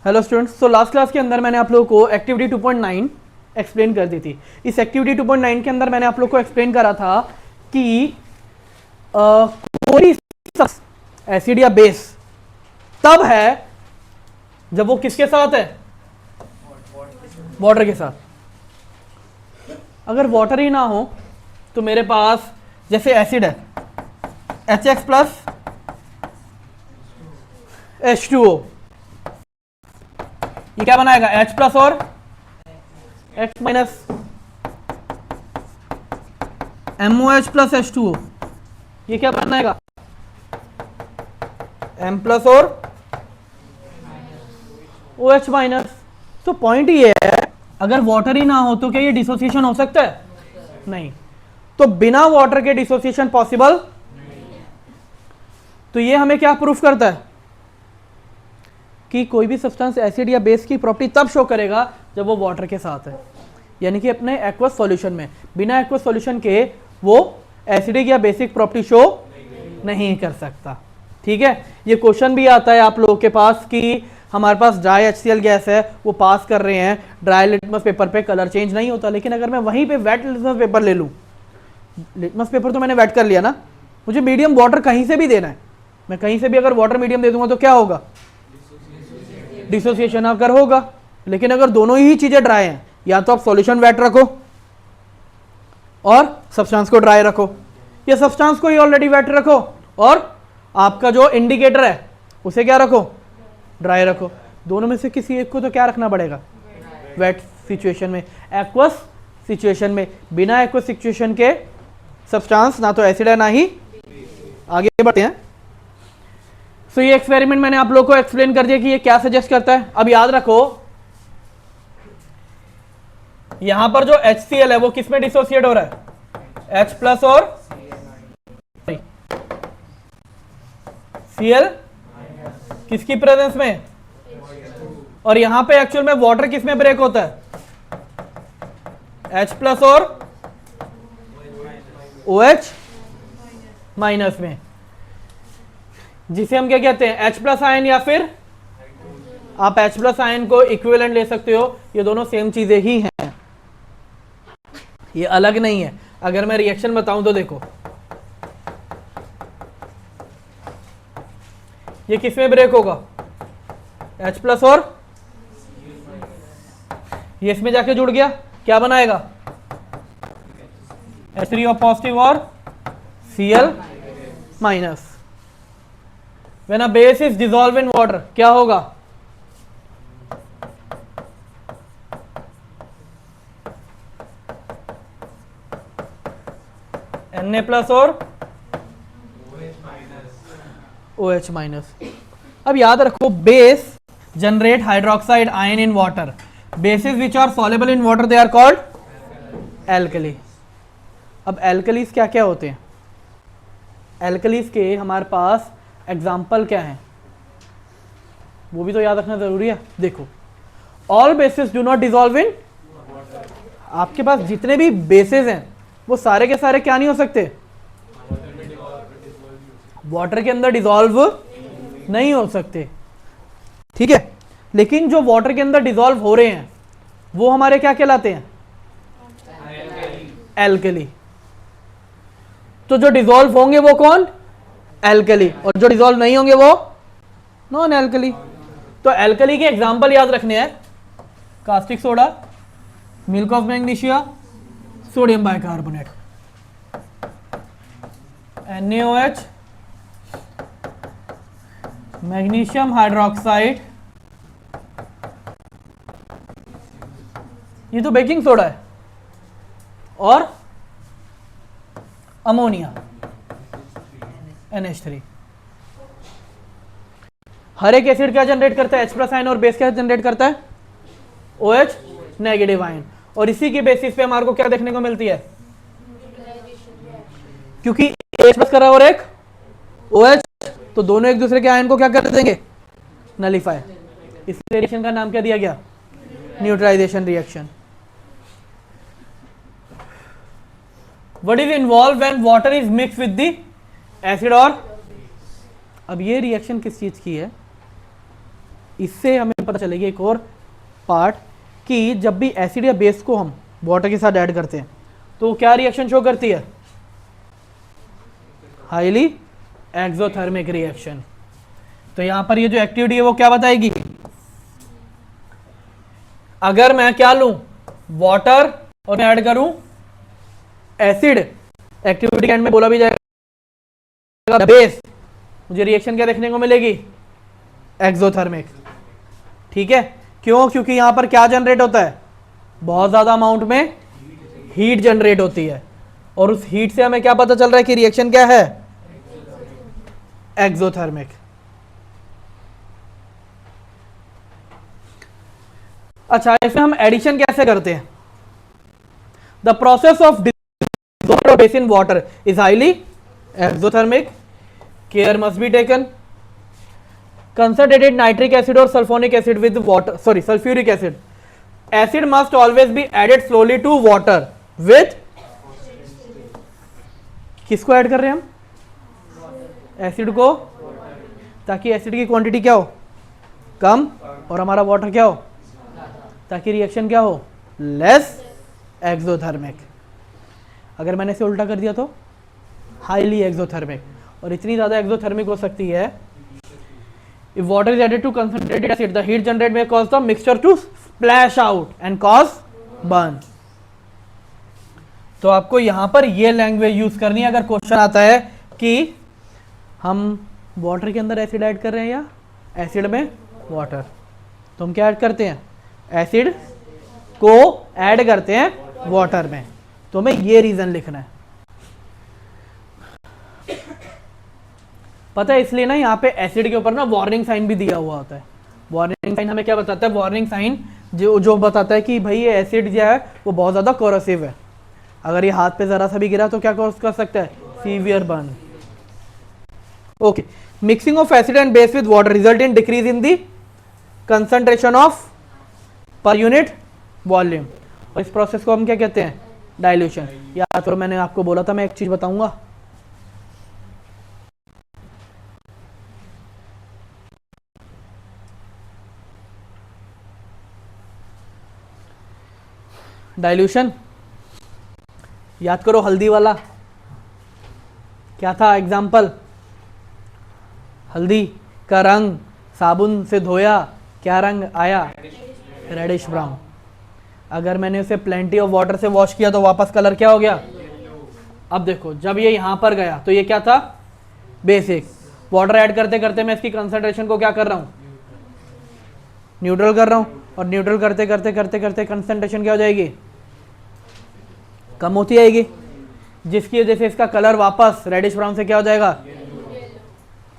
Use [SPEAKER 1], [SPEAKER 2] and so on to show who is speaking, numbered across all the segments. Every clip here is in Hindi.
[SPEAKER 1] हेलो स्टूडेंट्स, तो लास्ट क्लास के अंदर मैंने आप लोगों को एक्टिविटी 2.9 एक्सप्लेन कर दी थी। इस एक्टिविटी 2.9 के अंदर मैंने आप लोग को एक्सप्लेन करा था कि कोई एसिड या बेस तब है जब वो किसके साथ है, वाटर के साथ। अगर वाटर ही ना हो तो मेरे पास जैसे एसिड है HX प्लस H2O, ये क्या बनाएगा H प्लस और X minus MOH plus H2O, ये क्या बनाएगा M प्लस और OH माइनस। तो पॉइंट ये है, अगर वाटर ही ना हो तो क्या ये डिसोसिएशन हो सकता है? नहीं। तो बिना वाटर के डिसोसिएशन पॉसिबल। तो ये हमें क्या प्रूफ करता है कि कोई भी सब्सटेंस एसिड या बेस की प्रॉपर्टी तब शो करेगा जब वो वाटर के साथ है, यानी कि अपने एक्वस सॉल्यूशन में। बिना एक्वस सॉल्यूशन के वो एसिडिक या बेसिक प्रॉपर्टी शो नहीं कर सकता। ठीक है, ये क्वेश्चन भी आता है आप लोगों के पास कि हमारे पास ड्राई HCl गैस है, वो पास कर रहे हैं, ड्राई लिटमस पेपर पे कलर चेंज नहीं होता, लेकिन अगर मैं वहीं पे वेट लिटमस पेपर ले लूँ, लिटमस पेपर तो मैंने वेट कर लिया ना, मुझे मीडियम वाटर कहीं से भी देना है, मैं कहीं से भी अगर वाटर मीडियम दे दूंगा तो क्या होगा, डिसोसिएशन अगर होगा। लेकिन अगर दोनों ही चीजें ड्राई हैं, या तो आप सॉल्यूशन वेट रखो और सब्सटेंस को ड्राई रखो, या सब्सटेंस को ही ऑलरेडी वेट रखो और आपका जो इंडिकेटर है उसे क्या रखो, ड्राई रखो। दोनों में से किसी एक को तो क्या रखना पड़ेगा, वेट सिचुएशन में। एक्वस सिचुएशन में, बिना एक्वस सिचुएशन के सब्सटेंस ना तो एसिड है ना ही। आगे बढ़ते हैं। तो ये एक्सपेरिमेंट मैंने आप लोगों को एक्सप्लेन कर दिया कि ये क्या सजेस्ट करता है। अब याद रखो, यहां पर जो HCl है वो किस में डिसोसिएट हो रहा है, H प्लस और Cl किसकी प्रेजेंस में, और यहां पे एक्चुअल में वाटर किस में ब्रेक होता है, H प्लस और OH माइनस में, जिसे हम क्या कहते हैं H प्लस आयन, या फिर आप H प्लस आयन को इक्विवेलेंट ले सकते हो। ये दोनों सेम चीजें ही हैं, ये अलग नहीं है। अगर मैं रिएक्शन बताऊं तो देखो, ये किस में ब्रेक होगा, H प्लस और ये इसमें जाके जुड़ गया, क्या बनाएगा H3O पॉजिटिव और Cl minus. When a base is dissolved in water, क्या होगा, Na प्लस और OH माइनस। अब याद रखो, base generate hydroxide ion in water, bases which are soluble in water they are called alkali. अब एल्कलीज क्या क्या होते हैं, एल्कलीज के हमारे पास एग्जाम्पल क्या है वो भी तो याद रखना जरूरी है। देखो, all basis do not dissolve in, आपके पास जितने भी बेसिस हैं वो सारे के सारे क्या नहीं हो सकते, वाटर के अंदर डिसॉल्व नहीं हो सकते। ठीक है, लेकिन जो वाटर के अंदर डिसॉल्व हो रहे हैं वो हमारे क्या कहलाते हैं, एल्कली। तो जो डिसॉल्व होंगे वो कौन, एल्कली, और जो डिसॉल्व नहीं होंगे वो नॉन एल्कली। तो एल्कली के एग्जांपल याद रखने हैं, caustic soda, milk of magnesia, sodium bicarbonate, NaOH, magnesium hydroxide, ये तो बेकिंग सोडा है, और अमोनिया NH3। हर एक एसिड क्या जनरेट करता है, H प्लस आयन, और बेस क्या जनरेट करता है, OH नेगेटिव आयन। और इसी के बेसिस पे हमारे को क्या देखने को मिलती है, क्योंकि H प्लस कर रहा है और एक OH, तो दोनों एक दूसरे के आयन को क्या कर देंगे, नलिफाई। इस रिएक्शन का नाम क्या दिया गया, neutralisation reaction. What is involve when water is mix with the acid, और अब ये रिएक्शन किस चीज की है, इससे हमें पता चलेगी एक और पार्ट कि जब भी एसिड या बेस को हम वाटर के साथ ऐड करते हैं तो क्या रिएक्शन शो करती है, हाईली एक्सोथर्मिक रिएक्शन। तो यहां पर ये जो एक्टिविटी है वो क्या बताएगी, अगर मैं क्या लूं वाटर और मैं ऐड करूं एसिड, एक्टिविटी एंड में बोला भी जाएगा बेस, मुझे रिएक्शन क्या देखने को मिलेगी, एक्सोथर्मिक। ठीक है, क्यों, क्योंकि यहां पर क्या जनरेट होता है, बहुत ज्यादा अमाउंट में हीट जनरेट होती है और उस हीट से हमें क्या पता चल रहा है कि रिएक्शन क्या है, एक्सोथर्मिक। अच्छा, इसमें हम एडिशन कैसे करते हैं, the process of base in water is highly exothermic, care must be taken. concentrated nitric acid or sulfonic acid with water, sorry, sulfuric acid, acid must always be added slowly to water with, किसको ऐड कर रहे हैं हम, एसिड को, ताकि एसिड की क्वांटिटी क्या हो, कम, और हमारा वाटर क्या हो, ताकि रिएक्शन क्या हो, लेस एक्सोथर्मिक। अगर मैंने इसे उल्टा कर दिया तो हाईली एक्सोथर्मिक, और इतनी ज़्यादा एक्सोथर्मिक हो सकती है, if water is added to concentrated acid the heat generated may cause the mixture to splash out and cause burn। तो आपको यहां पर ये लैंग्वेज यूज करनी है अगर क्वेश्चन आता है कि हम वाटर के अंदर एसिड ऐड कर रहे हैं या एसिड में वाटर, तो हम क्या ऐड करते हैं, एसिड को ऐड करते हैं वाटर में, तो हमें ये रीजन लिखना है। पता है, इसलिए ना यहाँ पे एसिड के ऊपर ना वार्निंग साइन भी दिया हुआ होता है। वार्निंग साइन हमें क्या बताता है, वार्निंग साइन जो बताता है कि भाई ये एसिड जो है वो बहुत ज़्यादा कोरोसिव है, अगर ये हाथ पे ज़रा सा भी गिरा तो क्या कॉज कर सकता है, severe burn. Okay, mixing of acid and base with water result in decrease in the concentration of per unit volume, और इस प्रोसेस को हम क्या कहते हैं, डाइल्यूशन। या तो मैंने आपको बोला था, मैं एक चीज़ बताऊंगा, डाइल्यूशन, याद करो हल्दी वाला क्या था एग्जाम्पल, हल्दी का रंग साबुन से धोया, क्या रंग आया, रेडिश ब्राउन। अगर मैंने उसे प्लेंटी ऑफ वाटर से वॉश किया तो वापस कलर क्या हो गया। अब देखो, जब ये यहां पर गया तो ये क्या था, बेसिक। वाटर ऐड करते करते मैं इसकी कंसंट्रेशन को क्या कर रहा हूं, न्यूट्रल कर रहा हूं, और न्यूट्रल करते करते करते करते कंसंट्रेशन क्या हो जाएगी, कम होती आएगी, जिसकी वजह से इसका कलर वापस रेडिश ब्राउन से क्या हो जाएगा।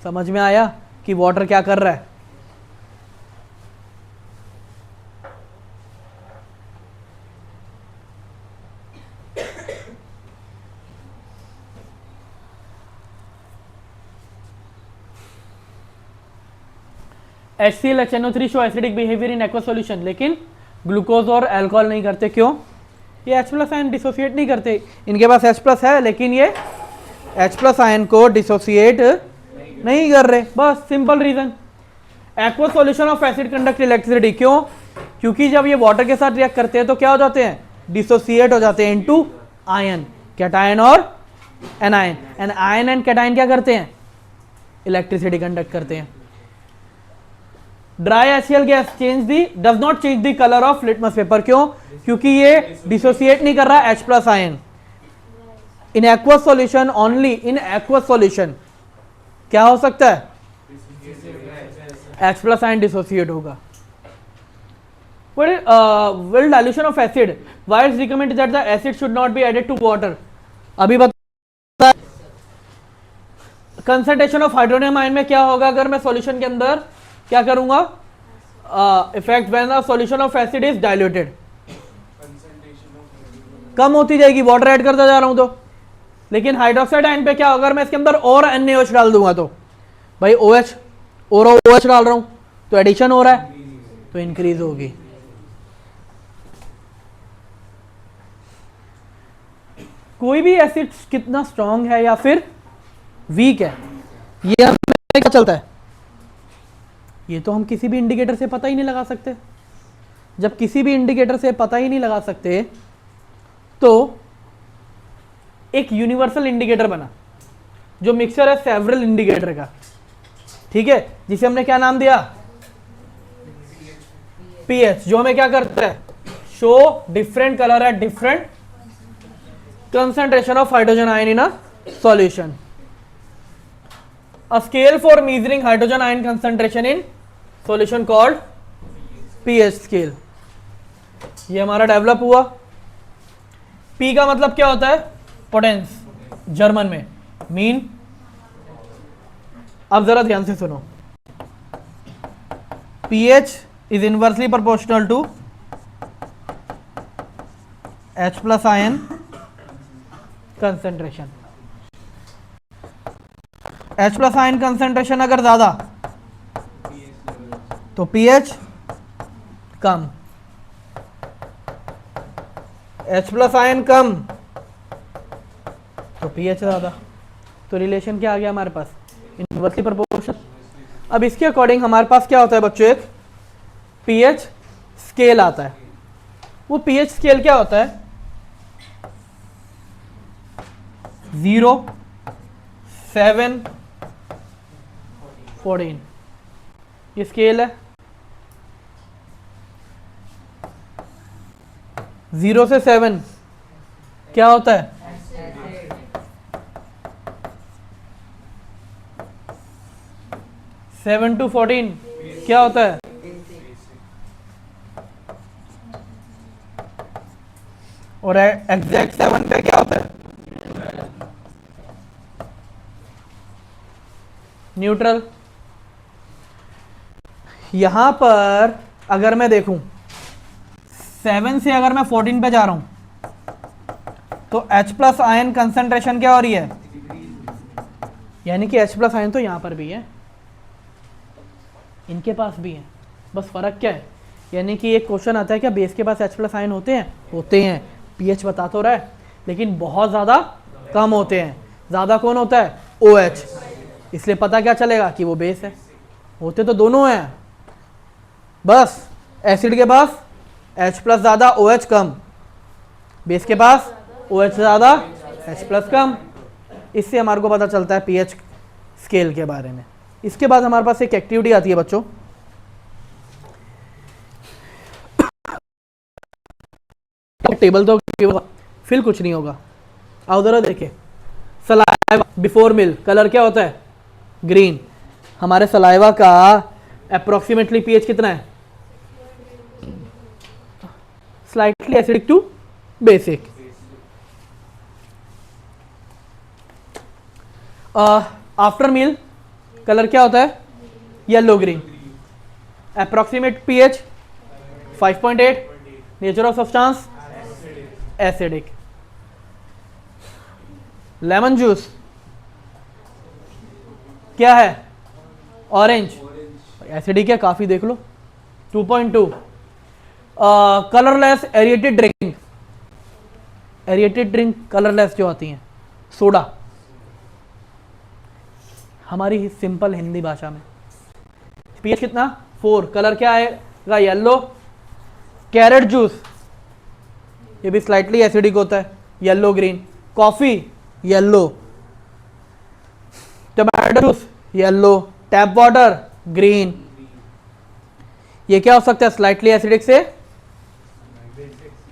[SPEAKER 1] समझ में आया कि वाटर क्या कर रहा है। HCl HNO3 show acidic behaviour in aqua solution, लेकिन ग्लूकोज और अल्कोहल नहीं करते, क्यों, ये H+ आयन डिसोसिएट नहीं करते। इनके पास H+ है लेकिन ये H+ आयन को डिसोसिएट नहीं कर रहे, बस simple reason. Aqua solution of acid conduct electricity, क्यों, क्योंकि जब ये वाटर के साथ रिएक्ट करते हैं तो क्या हो जाते हैं, डिसोसिएट हो जाते हैं इनटू आयन, कैटायन और anion, and ion and cation क्या करते हैं, इलेक्ट्रिसिटी कंडक्ट करते हैं। Dry HCl gas does not change the colour of litmus paper, क्यों, क्योंकि ये डिसोसिएट नहीं कर रहा H+ ion. In aqua solution, only in aqua solution क्या हो सकता है, H+ आयन डिसोसिएट होगा। Will dilution of acid, why it's recommended that the acid should not be added to water, अभी बता। कंसंट्रेशन ऑफ हाइड्रोनियम आयन में क्या होगा अगर मैं सॉल्यूशन के अंदर क्या करूंगा, effect when the solution of acid is diluted, कम होती जाएगी, वाटर ऐड करता जा रहा हूं तो। लेकिन हाइड्रोक्साइड आयन पे क्या होगा, अगर मैं इसके अंदर और NaOH डाल दूंगा तो भाई OH और OH डाल रहा हूं तो एडिशन हो रहा है, तो इंक्रीज होगी। कोई भी एसिड कितना स्ट्रांग है या फिर वीक है, ये हमें क्या चलता है, ये तो हम किसी भी इंडिकेटर से पता ही नहीं लगा सकते। जब किसी भी इंडिकेटर से पता ही नहीं लगा सकते तो एक यूनिवर्सल इंडिकेटर बना जो मिक्सचर है सेवरल इंडिकेटर का, ठीक है, जिसे हमने क्या नाम दिया, पीएच, जो हमें क्या करता है, show different colour at different concentration of hydrogen ion in a solution. A scale for measuring hydrogen ion concentration in solution called pH scale. ये हमारा डेवलप हुआ। P का मतलब क्या होता है, पोटेंस, जर्मन में मीन। अब जरा ध्यान से सुनो, pH is inversely proportional to H plus ion concentration. H plus ion concentration अगर ज्यादा तो पीएच कम, H प्लस आयन कम तो पीएच ज्यादा। तो रिलेशन क्या आ गया हमारे पास, इनवर्सली प्रोपोर्शनल। अब इसके अकॉर्डिंग हमारे पास क्या होता है बच्चों, एक पीएच स्केल आता है। वो पीएच स्केल क्या होता है, 0, 7, 14, ये स्केल है। 0 से 7 क्या होता है, सेवन टू 14 क्या होता है, और एग्जैक्ट 7 पे क्या होता है, न्यूट्रल। यहां पर अगर मैं देखूं 7 से अगर मैं 14 पे जा रहा हूं तो H प्लस आयन कंसेंट्रेशन क्या हो रही है, यानी कि H प्लस आयन तो यहां पर भी है, इनके पास भी है, बस फर्क क्या है, यानी कि एक क्वेश्चन आता है क्या बेस के पास H प्लस आयन होते हैं, होते हैं, पीएच बता तो रहा है, लेकिन बहुत ज़्यादा कम होते हैं। ज़्यादा कौन होता है, OH, इसलिए पता क्या चलेगा कि वो बेस है। होते तो दोनों हैं, बस एसिड के पास H प्लस ज़्यादा OH कम, बेस के पास OH ज़्यादा H प्लस कम। इससे हमारे को पता चलता है पीएच स्केल के बारे में। इसके बाद हमारे पास एक एक्टिविटी आती है बच्चों, टेबल तो फिल कुछ नहीं होगा, आओ जरा देखे। सलाइवा बिफोर मिल कलर क्या होता है, ग्रीन। हमारे सलाइवा का अप्रोक्सीमेटली पीएच कितना है, slightly acidic to basic. After meal colour क्या होता है, yellow green. Approximate pH 5.8। Nature of substance acidic. Lemon juice क्या है, ऑरेंज, एसिडिक है काफी, देख लो 2.2। Colourless aerated drink, aerated drink colourless जो आती हैं, सोडा, हमारी सिंपल हिंदी भाषा में। पीएच कितना, 4। कलर क्या आएगा, येलो। कैरेट जूस, ये भी स्लाइटली एसिडिक होता है, yellow green. Coffee yellow. Tomato juice yellow. Tap water green. ये क्या हो सकता है, स्लाइटली एसिडिक से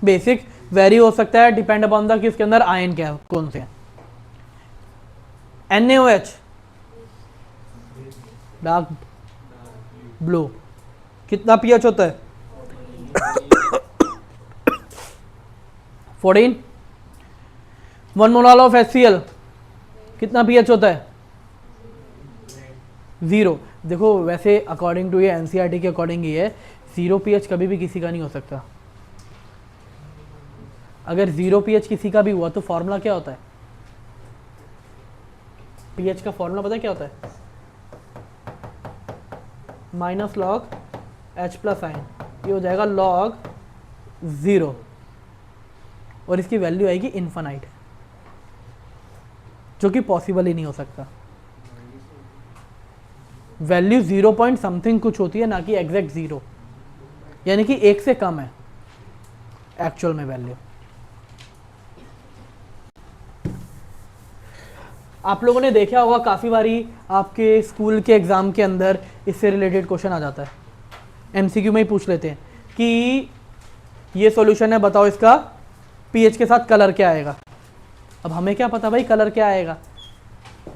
[SPEAKER 1] बेसिक, वेरी हो सकता है डिपेंड अपॉन द कि उसके अंदर आयन क्या है, कौन से हैं। NaOH डार्क ब्लू, कितना पीएच होता है 14। 1 मोल ऑफ HCl कितना पीएच होता है, 0। देखो वैसे अकॉर्डिंग टू ये एनसीईआरटी के अकॉर्डिंग ये है, 0 पीएच कभी भी किसी का नहीं हो सकता। अगर 0 पीएच किसी का भी हुआ तो फॉर्मूला क्या होता है, पीएच का फॉर्मूला पता है क्या होता है, minus log H plus ion, ये हो जाएगा लॉग 0, और इसकी वैल्यू आएगी इन्फानाइट, जो कि पॉसिबल ही नहीं हो सकता। वैल्यू 0 पॉइंट समथिंग कुछ होती है, ना कि एग्जैक्ट 0, यानी कि 1 से कम है एक्चुअल में वैल्यू। आप लोगों ने देखा होगा काफ़ी बारी आपके स्कूल के एग्ज़ाम के अंदर इससे रिलेटेड क्वेश्चन आ जाता है, एमसीक्यू में ही पूछ लेते हैं कि ये सॉल्यूशन है, बताओ इसका पीएच के साथ कलर क्या आएगा। अब हमें क्या पता भाई कलर क्या आएगा,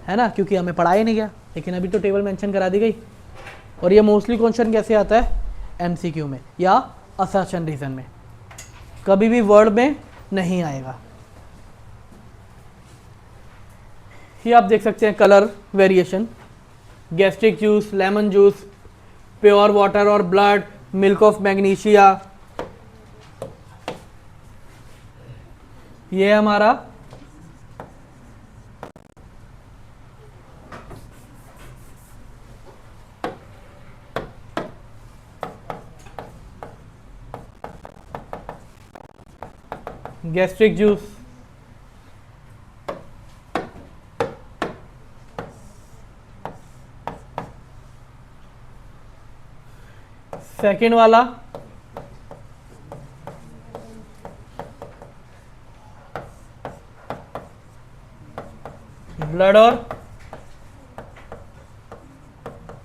[SPEAKER 1] है ना, क्योंकि हमें पढ़ाया नहीं गया, लेकिन अभी तो टेबल मेंशन करा दी गई। और ये मोस्टली क्वेश्चन कैसे आता है, एमसीक्यू में या असर्शन रीजन में, कभी भी वर्ड में नहीं आएगा। ये आप देख सकते हैं colour variation, gastric juice, lemon juice, pure water और ब्लड, मिल्क ऑफ मैग्नीशिया। ये हमारा गैस्ट्रिक जूस, सेकेंड वाला ब्लड और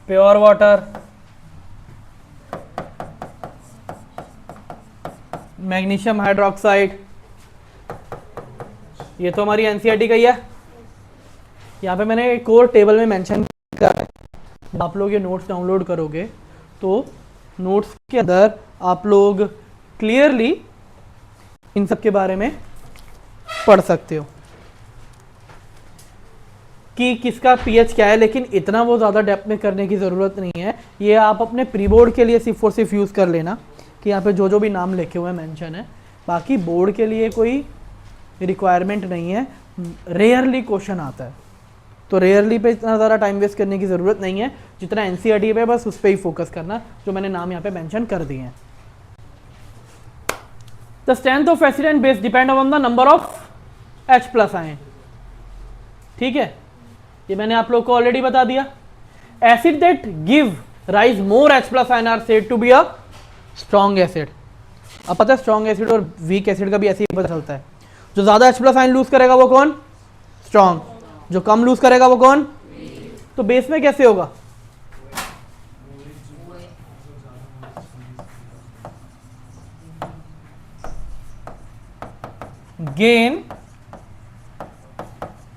[SPEAKER 1] प्योर वाटर, मैग्नीशियम हाइड्रोक्साइड। ये तो हमारी एनसीईआरटी का ही है। यहाँ पे मैंने एक और टेबल में मेंशन किया है, आप लोग ये नोट्स डाउनलोड करोगे तो नोट्स के अंदर आप लोग क्लियरली इन सब के बारे में पढ़ सकते हो कि किसका पीएच क्या है, लेकिन इतना वो ज़्यादा डेप्थ में करने की ज़रूरत नहीं है। ये आप अपने प्री बोर्ड के लिए सिर्फ और सिर्फ यूज़ कर लेना कि यहाँ पे जो जो भी नाम लिखे हुए हैं मेंशन है, बाकी बोर्ड के लिए कोई रिक्वायरमेंट नहीं है। रेयरली क्वेश्चन आता है, तो रेयरली पे इतना ज़्यादा टाइम वेस्ट करने की ज़रूरत नहीं है, जितना एनसीईआरटी पे बस उस पर ही फोकस करना जो मैंने नाम यहाँ पे मेंशन कर दिए हैं। The strength of acid and base depend on the number of H+ ion. ठीक है, ये मैंने आप लोग को ऑलरेडी बता दिया। Acid that give rise more H+ ion are said to be a strong acid. अब पता है स्ट्रॉन्ग एसिड और वीक एसिड का भी ऐसे ही पता चलता है। जो ज़्यादा H+ आयन लूज करेगा वो कौन, स्ट्रॉन्ग, जो कम लूज करेगा वो कौन। तो बेस में कैसे होगा, गेन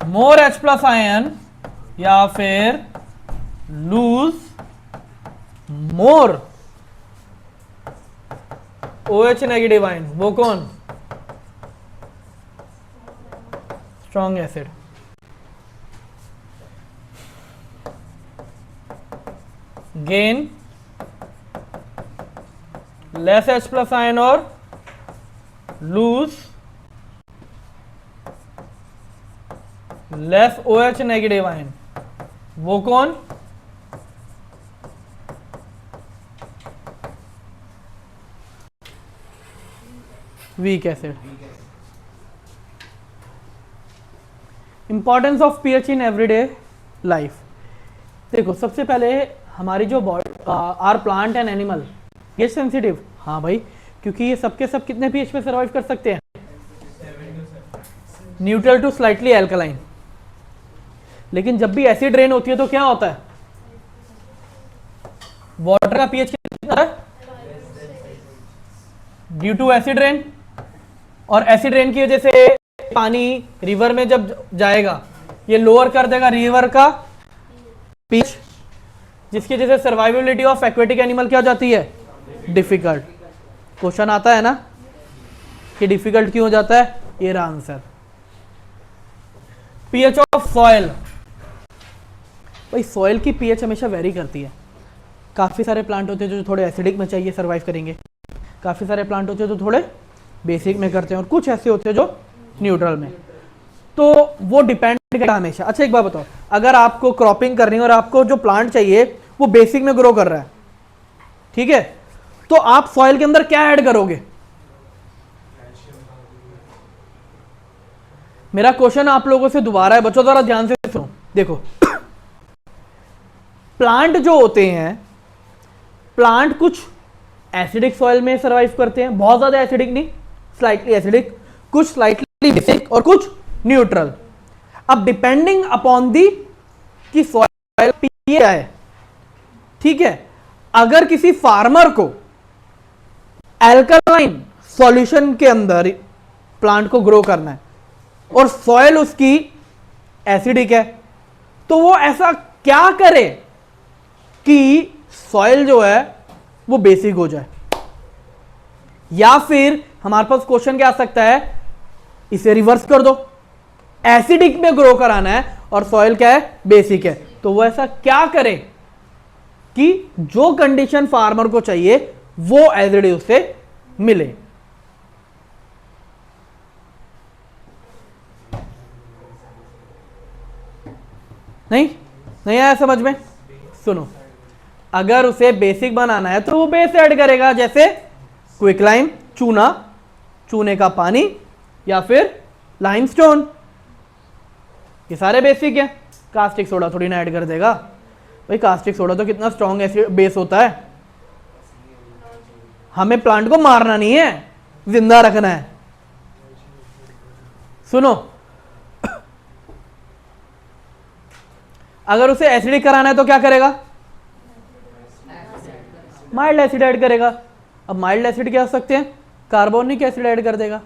[SPEAKER 1] मोर H+ आयन या फिर lose more OH negative ion, वो कौन, strong acid. Gain less H+ ion और lose less OH negative ion, वो कौन, weak acid. Importance of pH in everyday life. देखो सबसे पहले हमारी जो आर प्लांट एंड एनिमल ये सेंसिटिव, हाँ भाई, क्योंकि ये सबके सब कितने पीएच पे सर्वाइव कर सकते हैं, न्यूट्रल टू स्लाइटली एल्कलाइन। लेकिन जब भी एसिड रेन होती है तो क्या होता है, वाटर का पीएच कितना है, ड्यू टू एसिड रेन। और एसिड रेन की वजह से पानी रिवर में जब जाएगा ये लोअर कर देगा रिवर का पीएच, जिसकी वजह से सर्वाइवेबिलिटी ऑफ एक्वेटिक एनिमल क्या हो जाती है, डिफिकल्ट। क्वेश्चन आता है ना कि डिफिकल्ट क्यों हो जाता है, ये रहा आंसर। पीएच ऑफ सॉइल, भाई सॉइल की पीएच हमेशा वेरी करती है। काफ़ी सारे प्लांट होते हैं जो थोड़े एसिडिक में चाहिए सर्वाइव करेंगे, काफ़ी सारे प्लांट होते हैं जो थोड़े बेसिक में करते हैं, और कुछ ऐसे होते हैं जो न्यूट्रल में। तो वो डिपेंड करता है हमेशा। अच्छा एक बात बताओ, अगर आपको क्रॉपिंग करनी है और आपको जो प्लांट चाहिए वो बेसिक में ग्रो कर रहा है, ठीक है, तो आप सॉइल के अंदर क्या ऐड करोगे। मेरा क्वेश्चन आप लोगों से दोबारा है, बच्चों जरा ध्यान से सुनो। देखो प्लांट जो होते हैं, प्लांट कुछ एसिडिक सॉइल में सरवाइव करते हैं, बहुत ज्यादा एसिडिक नहीं, स्लाइटली एसिडिक, कुछ स्लाइटली बेसिक और कुछ न्यूट्रल। अब डिपेंडिंग अपॉन दी कि सॉइल पीएच है, ठीक है, अगर किसी फार्मर को एल्कलाइन सॉल्यूशन के अंदर प्लांट को ग्रो करना है और सॉइल उसकी एसिडिक है, तो वो ऐसा क्या करे कि सॉइल जो है वो बेसिक हो जाए। या फिर हमारे पास क्वेश्चन क्या आ सकता है, इसे रिवर्स कर दो, एसिडिक में ग्रो कराना है और सॉइल क्या है, बेसिक है, तो वो ऐसा क्या करे कि जो कंडीशन फार्मर को चाहिए वो एसिडी उससे मिले। नहीं नहीं आया समझ में? सुनो, अगर उसे बेसिक बनाना है तो वो बेस ऐड करेगा, जैसे क्विकलाइम, चूना, चूने का पानी, या फिर लाइमस्टोन, ये सारे बेसिक है। कास्टिक सोडा थोड़ी ना ऐड कर देगा भाई, कास्टिक सोडा तो कितना स्ट्रॉन्ग एसिड बेस होता है। हमें प्लांट को मारना नहीं है, जिंदा रखना है। सुनो, अगर उसे एसिडिक कराना है तो क्या करेगा, माइल्ड एसिड ऐड करेगा। अब माइल्ड एसिड क्या हो सकते हैं, कार्बोनिक एसिड ऐड कर देगा,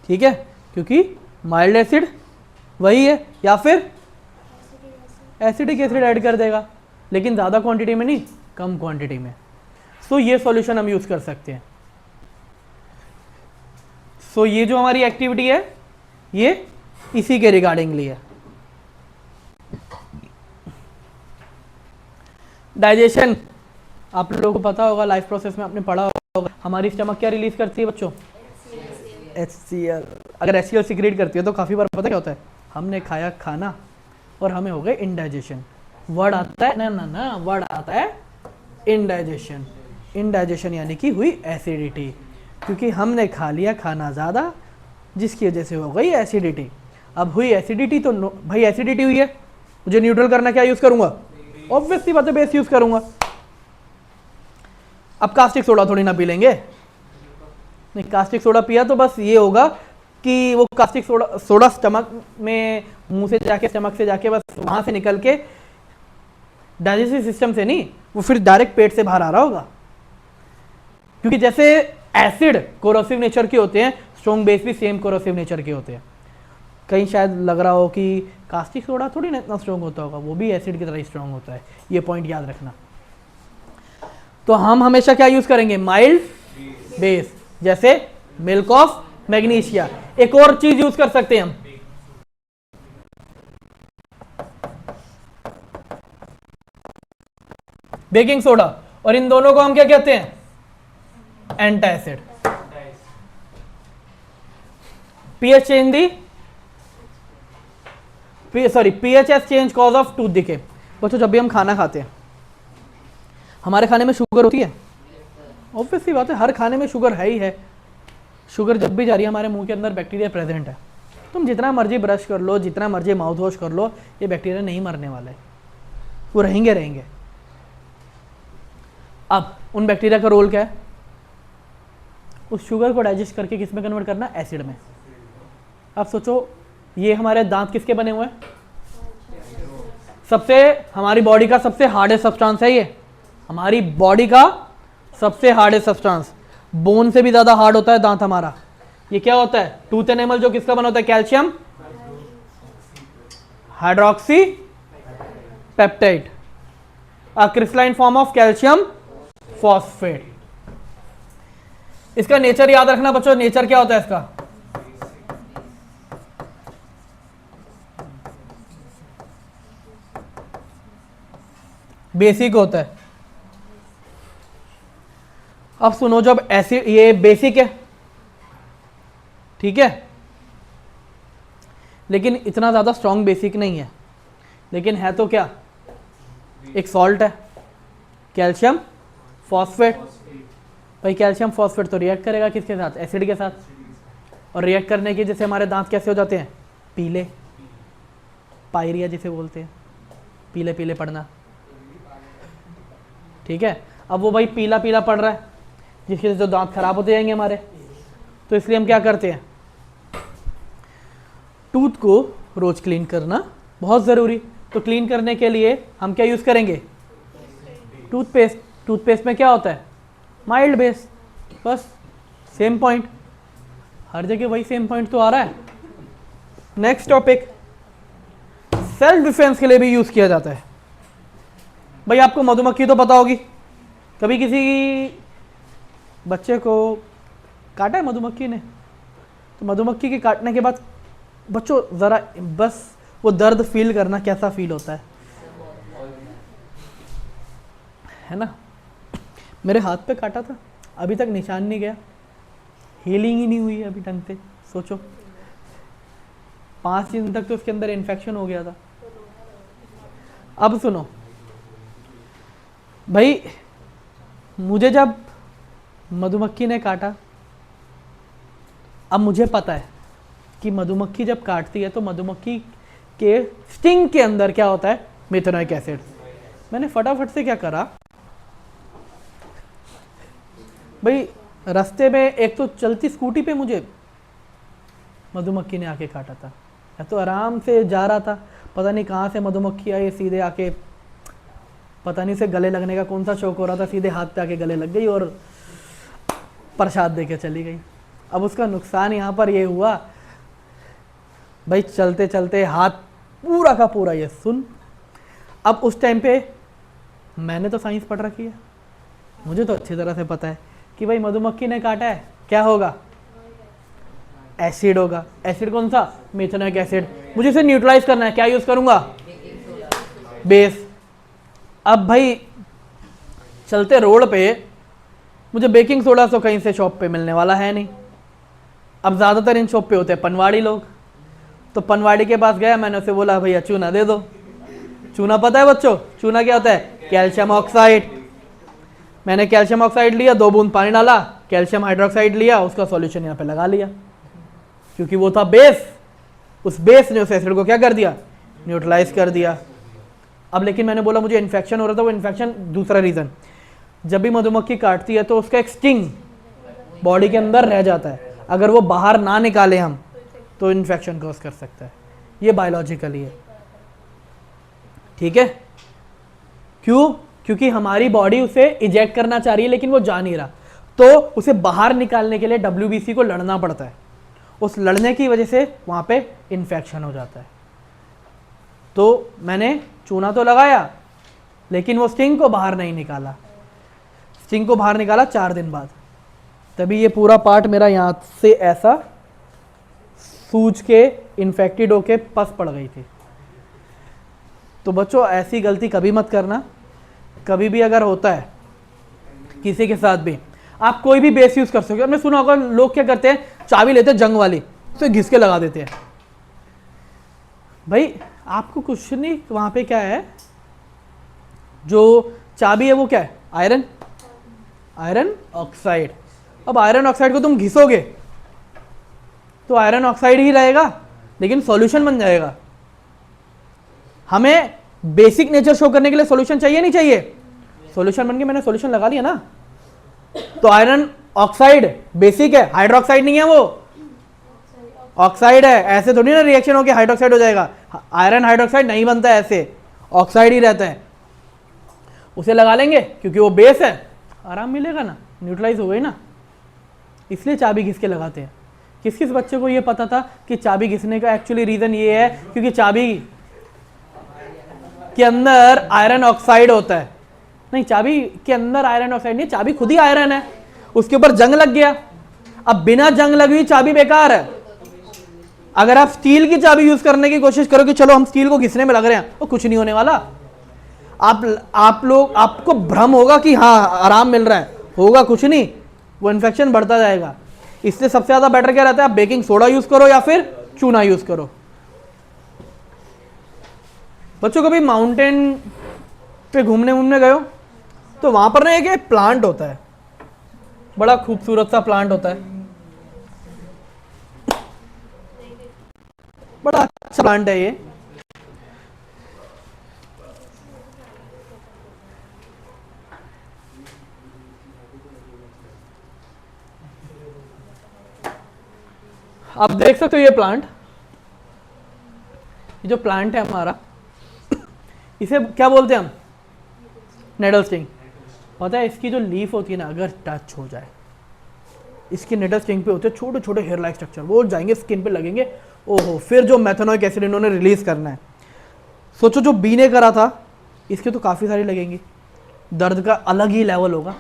[SPEAKER 1] ठीक है, क्योंकि माइल्ड एसिड वही है, या फिर एसिडिक एसिड ऐड कर देगा, लेकिन ज़्यादा क्वांटिटी में नहीं, कम क्वांटिटी में। सो ये सॉल्यूशन हम यूज़ कर सकते हैं। सो ये जो हमारी एक्टिविटी है ये इसी के रिगार्डिंगली है। डाइजेशन आप लोगों को पता होगा, लाइफ प्रोसेस में आपने पढ़ा होगा, हमारी स्टमक क्या रिलीज करती है बच्चों, HCl। अगर HCl सीक्रेट करती है तो काफ़ी बार पता क्या होता है, हमने खाया खाना और हमें हो गए इनडाइजेशन। वर्ड आता है ना, वर्ड आता है इनडाइजेशन। इनडाइजेशन यानी कि हुई एसिडिटी, क्योंकि हमने खा लिया खाना ज़्यादा, जिसकी वजह से हो गई एसिडिटी। अब हुई एसिडिटी तो भाई एसिडिटी हुई है, मुझे न्यूट्रल करना क्या यूज़ करूँगा, ऑब्वियसली बात है बेस यूज़ करूँगा। अब कास्टिक सोडा थोड़ी ना पी लेंगे, नहीं, कास्टिक सोडा पिया तो बस ये होगा कि वो कास्टिक सोडा स्टमक में, मुंह से जाके, स्टमक से जाके, बस वहां से निकल के डाइजेस्टिव सिस्टम से नहीं, वो फिर डायरेक्ट पेट से बाहर आ रहा होगा। क्योंकि जैसे एसिड कोरोसिव नेचर के होते हैं, स्ट्रॉन्ग बेस भी सेम कोरोसिव नेचर के होते हैं। कहीं शायद लग रहा हो कि कास्टिक सोडा थोड़ी ना इतना स्ट्रॉन्ग होता होगा, वो भी एसिड की तरह ही स्ट्रॉन्ग होता है, ये पॉइंट याद रखना। तो हम हमेशा क्या यूज करेंगे, माइल्ड बेस, जैसे मिल्क ऑफ मैग्नीशिया। एक और चीज यूज कर सकते हैं हम, बेकिंग सोडा, और इन दोनों को हम क्या कहते हैं, antacid. PH change the, pH S change cause of tooth decay. बच्चों जब भी हम खाना खाते हैं, हमारे खाने में शुगर होती है, ऑब्वियसली बात है, हर खाने में शुगर है ही है। शुगर जब भी जा रही है हमारे मुंह के अंदर, बैक्टीरिया प्रेजेंट है। तुम जितना मर्जी ब्रश कर लो, जितना मर्जी माउथ वॉश कर लो, ये बैक्टीरिया नहीं मरने वाले, वो रहेंगे। अब उन बैक्टीरिया का रोल क्या है, उस शुगर को डाइजेस्ट करके किस में कन्वर्ट करना, एसिड में। अब सोचो, ये हमारे दांत किसके बने हुए हैं, सबसे, हमारी बॉडी का सबसे हार्डेस्ट सब्सटेंस है ये, हमारी बॉडी का सबसे हार्डेस्ट सब्सटेंस, बोन से भी ज्यादा हार्ड होता है दांत हमारा। ये क्या होता है, टूथ एनिमल, जो किसका बना होता है, calcium hydroxy peptide, a crystalline form of calcium phosphate. इसका नेचर याद रखना बच्चों, नेचर क्या होता है इसका, बेसिक होता है। अब सुनो, जब एसिड, ये बेसिक है, ठीक है, लेकिन इतना ज्यादा स्ट्रॉन्ग बेसिक नहीं है, लेकिन है तो क्या, एक सॉल्ट है, कैल्शियम फॉस्फेट। भाई कैल्शियम फॉस्फेट तो रिएक्ट करेगा किसके साथ, एसिड के साथ, और रिएक्ट करने की जैसे हमारे दांत कैसे हो जाते हैं, पीले, पायरिया जिसे बोलते हैं, पीले पीले पड़ना, ठीक है। अब वो भाई पीला पीला पड़ रहा है, जिसकी वजह से दांत खराब होते जाएंगे हमारे, तो इसलिए हम क्या करते हैं, टूथ को रोज क्लीन करना बहुत ज़रूरी। तो क्लीन करने के लिए हम क्या यूज़ करेंगे, टूथपेस्ट। टूथपेस्ट में क्या होता है, माइल्ड बेस, बस सेम पॉइंट, हर जगह वही सेम पॉइंट तो आ रहा है। नेक्स्ट टॉपिक, सेल्फ डिफेंस के लिए भी यूज़ किया जाता है। भाई आपको मधुमक्खी तो पता होगी, कभी किसी बच्चे को काटा है मधुमक्खी ने, तो मधुमक्खी के काटने के बाद बच्चों ज़रा बस वो दर्द फील करना, कैसा फील होता है ना। मेरे हाथ पे काटा था, अभी तक निशान नहीं गया, हीलिंग ही नहीं हुई है अभी ढंग से। सोचो 5 दिन तक तो उसके अंदर इन्फेक्शन हो गया था। अब सुनो भाई, मुझे जब मधुमक्खी ने काटा, अब मुझे पता है कि मधुमक्खी जब काटती है तो मधुमक्खी के स्टिंग के अंदर क्या होता है, मेथनोइक एसिड। मैंने फटाफट से क्या करा भाई, रास्ते में एक तो चलती स्कूटी पे मुझे मधुमक्खी ने आके काटा था। मैं तो आराम से जा रहा था, पता नहीं कहाँ से मधुमक्खी आई, सीधे आके पता नहीं से गले लगने का कौन सा शौक हो रहा था, सीधे हाथ पे आके गले लग गई और प्रसाद दे के चली गई। अब उसका नुकसान यहाँ पर ये हुआ भाई, चलते चलते हाथ पूरा का पूरा, ये सुन। अब उस टाइम पे मैंने तो साइंस पढ़ रखी है, मुझे तो अच्छी तरह से पता है कि भाई मधुमक्खी ने काटा है, क्या होगा, एसिड होगा। एसिड कौन सा, मेथनोइक एसिड। मुझे इसे न्यूट्रलाइज करना है, क्या यूज करूंगा, बेस। अब भाई चलते रोड पे मुझे बेकिंग सोडा तो कहीं से शॉप पे मिलने वाला है नहीं। अब ज़्यादातर इन शॉप पे होते हैं पनवाड़ी लोग, तो पनवाड़ी के पास गया, मैंने उसे बोला भैया चूना दे दो। चूना पता है बच्चों, चूना क्या होता है, कैल्शियम ऑक्साइड। मैंने कैल्शियम ऑक्साइड लिया, 2 बूंद पानी डाला, कैल्शियम हाइड्रोक्साइड लिया, उसका सॉल्यूशन यहाँ पे लगा लिया, क्योंकि वो था बेस। उस बेस ने उस एसिड को क्या कर दिया, न्यूट्रलाइज कर दिया। अब लेकिन मैंने बोला मुझे इन्फेक्शन हो रहा था, वो इन्फेक्शन दूसरा रीज़न, जब भी मधुमक्खी काटती है तो उसका एक स्टिंग बॉडी के अंदर रह जाता है, अगर वो बाहर ना निकाले हम तो इन्फेक्शन कॉज कर सकता है। ये बायोलॉजिकली है, ठीक है। क्यों, क्योंकि हमारी बॉडी उसे इजेक्ट करना चाह रही है लेकिन वो जा नहीं रहा, तो उसे बाहर निकालने के लिए WBC को लड़ना पड़ता है। उस लड़ने की वजह से वहाँ पे इन्फेक्शन हो जाता है। तो मैंने चूना तो लगाया लेकिन वो स्टिंग को बाहर नहीं निकाला। स्टिंग को बाहर निकाला 4 दिन बाद, तभी ये पूरा पार्ट मेरा यहाँ से ऐसा सूज के इन्फेक्टेड होके पस पड़ गई थी। तो बच्चों ऐसी गलती कभी मत करना, कभी भी अगर होता है किसी के साथ भी, आप कोई भी बेस यूज कर सकते हो। आपने सुना होगा लोग क्या करते हैं, चाबी लेते हैं जंग वाली, उसे घिस के लगा देते हैं। भाई आपको कुछ नहीं, वहां पे क्या है, जो चाबी है वो क्या है, आयरन, आयरन ऑक्साइड। अब आयरन ऑक्साइड को तुम घिसोगे तो आयरन ऑक्साइड ही रहेगा, लेकिन सॉल्यूशन बन जाएगा। हमें बेसिक नेचर शो करने के लिए सॉल्यूशन चाहिए नहीं चाहिए, सॉल्यूशन बन के मैंने सॉल्यूशन लगा लिया ना। तो आयरन ऑक्साइड बेसिक है, हाइड्रोक्साइड नहीं है, वो ऑक्साइड है। ऐसे थोड़ी ना रिएक्शन होकर हाइड्रोक्साइड हो जाएगा, आयरन हाइड्रोक्साइड नहीं बनता है, ऐसे ऑक्साइड ही रहता है। उसे लगा लेंगे क्योंकि वो बेस है, आराम मिलेगा ना, न्यूट्रलाइज हो गई ना। इसलिए चाबी घिस के लगाते हैं। किस किस बच्चे को ये पता था कि चाबी घिसने का एक्चुअली रीजन ये है क्योंकि चाबी के अंदर आयरन ऑक्साइड होता है। नहीं, चाबी के अंदर आयरन ऑक्साइड नहीं, चाबी खुद ही आयरन है, उसके ऊपर जंग लग गया। अब बिना जंग लगी हुई चाबी बेकार है। अगर आप स्टील की चाबी यूज करने की कोशिश करो कि चलो हम स्टील को घिसने में लग रहे हैं, तो कुछ नहीं होने वाला। आपको भ्रम होगा कि हाँ आराम मिल रहा है, होगा कुछ नहीं, वो इन्फेक्शन बढ़ता जाएगा। इसलिए सबसे ज्यादा बेटर क्या रहता है, आप बेकिंग सोडा यूज करो या फिर चूना यूज करो। बच्चों कभी माउंटेन पे घूमने गए हो तो वहां पर ना एक प्लांट होता है, बड़ा खूबसूरत सा प्लांट होता है, बड़ा अच्छा प्लांट है ये। आप देख सकते हो ये प्लांट, ये जो प्लांट है हमारा, इसे क्या बोलते हैं हम? Needle sting. पता है इसकी जो लीफ होती है ना, अगर टच हो जाए, इसकी नेडल स्टिंग पे होते हैं छोटे छोटे हेयर लाइक स्ट्रक्चर, वो जाएंगे स्किन पे लगेंगे, ओहो, फिर जो मेथेनोइक एसिड इन्होंने रिलीज करना है। सोचो जो बी ने करा था, इसके तो काफ़ी सारी लगेंगी, दर्द का अलग ही लेवल होगा,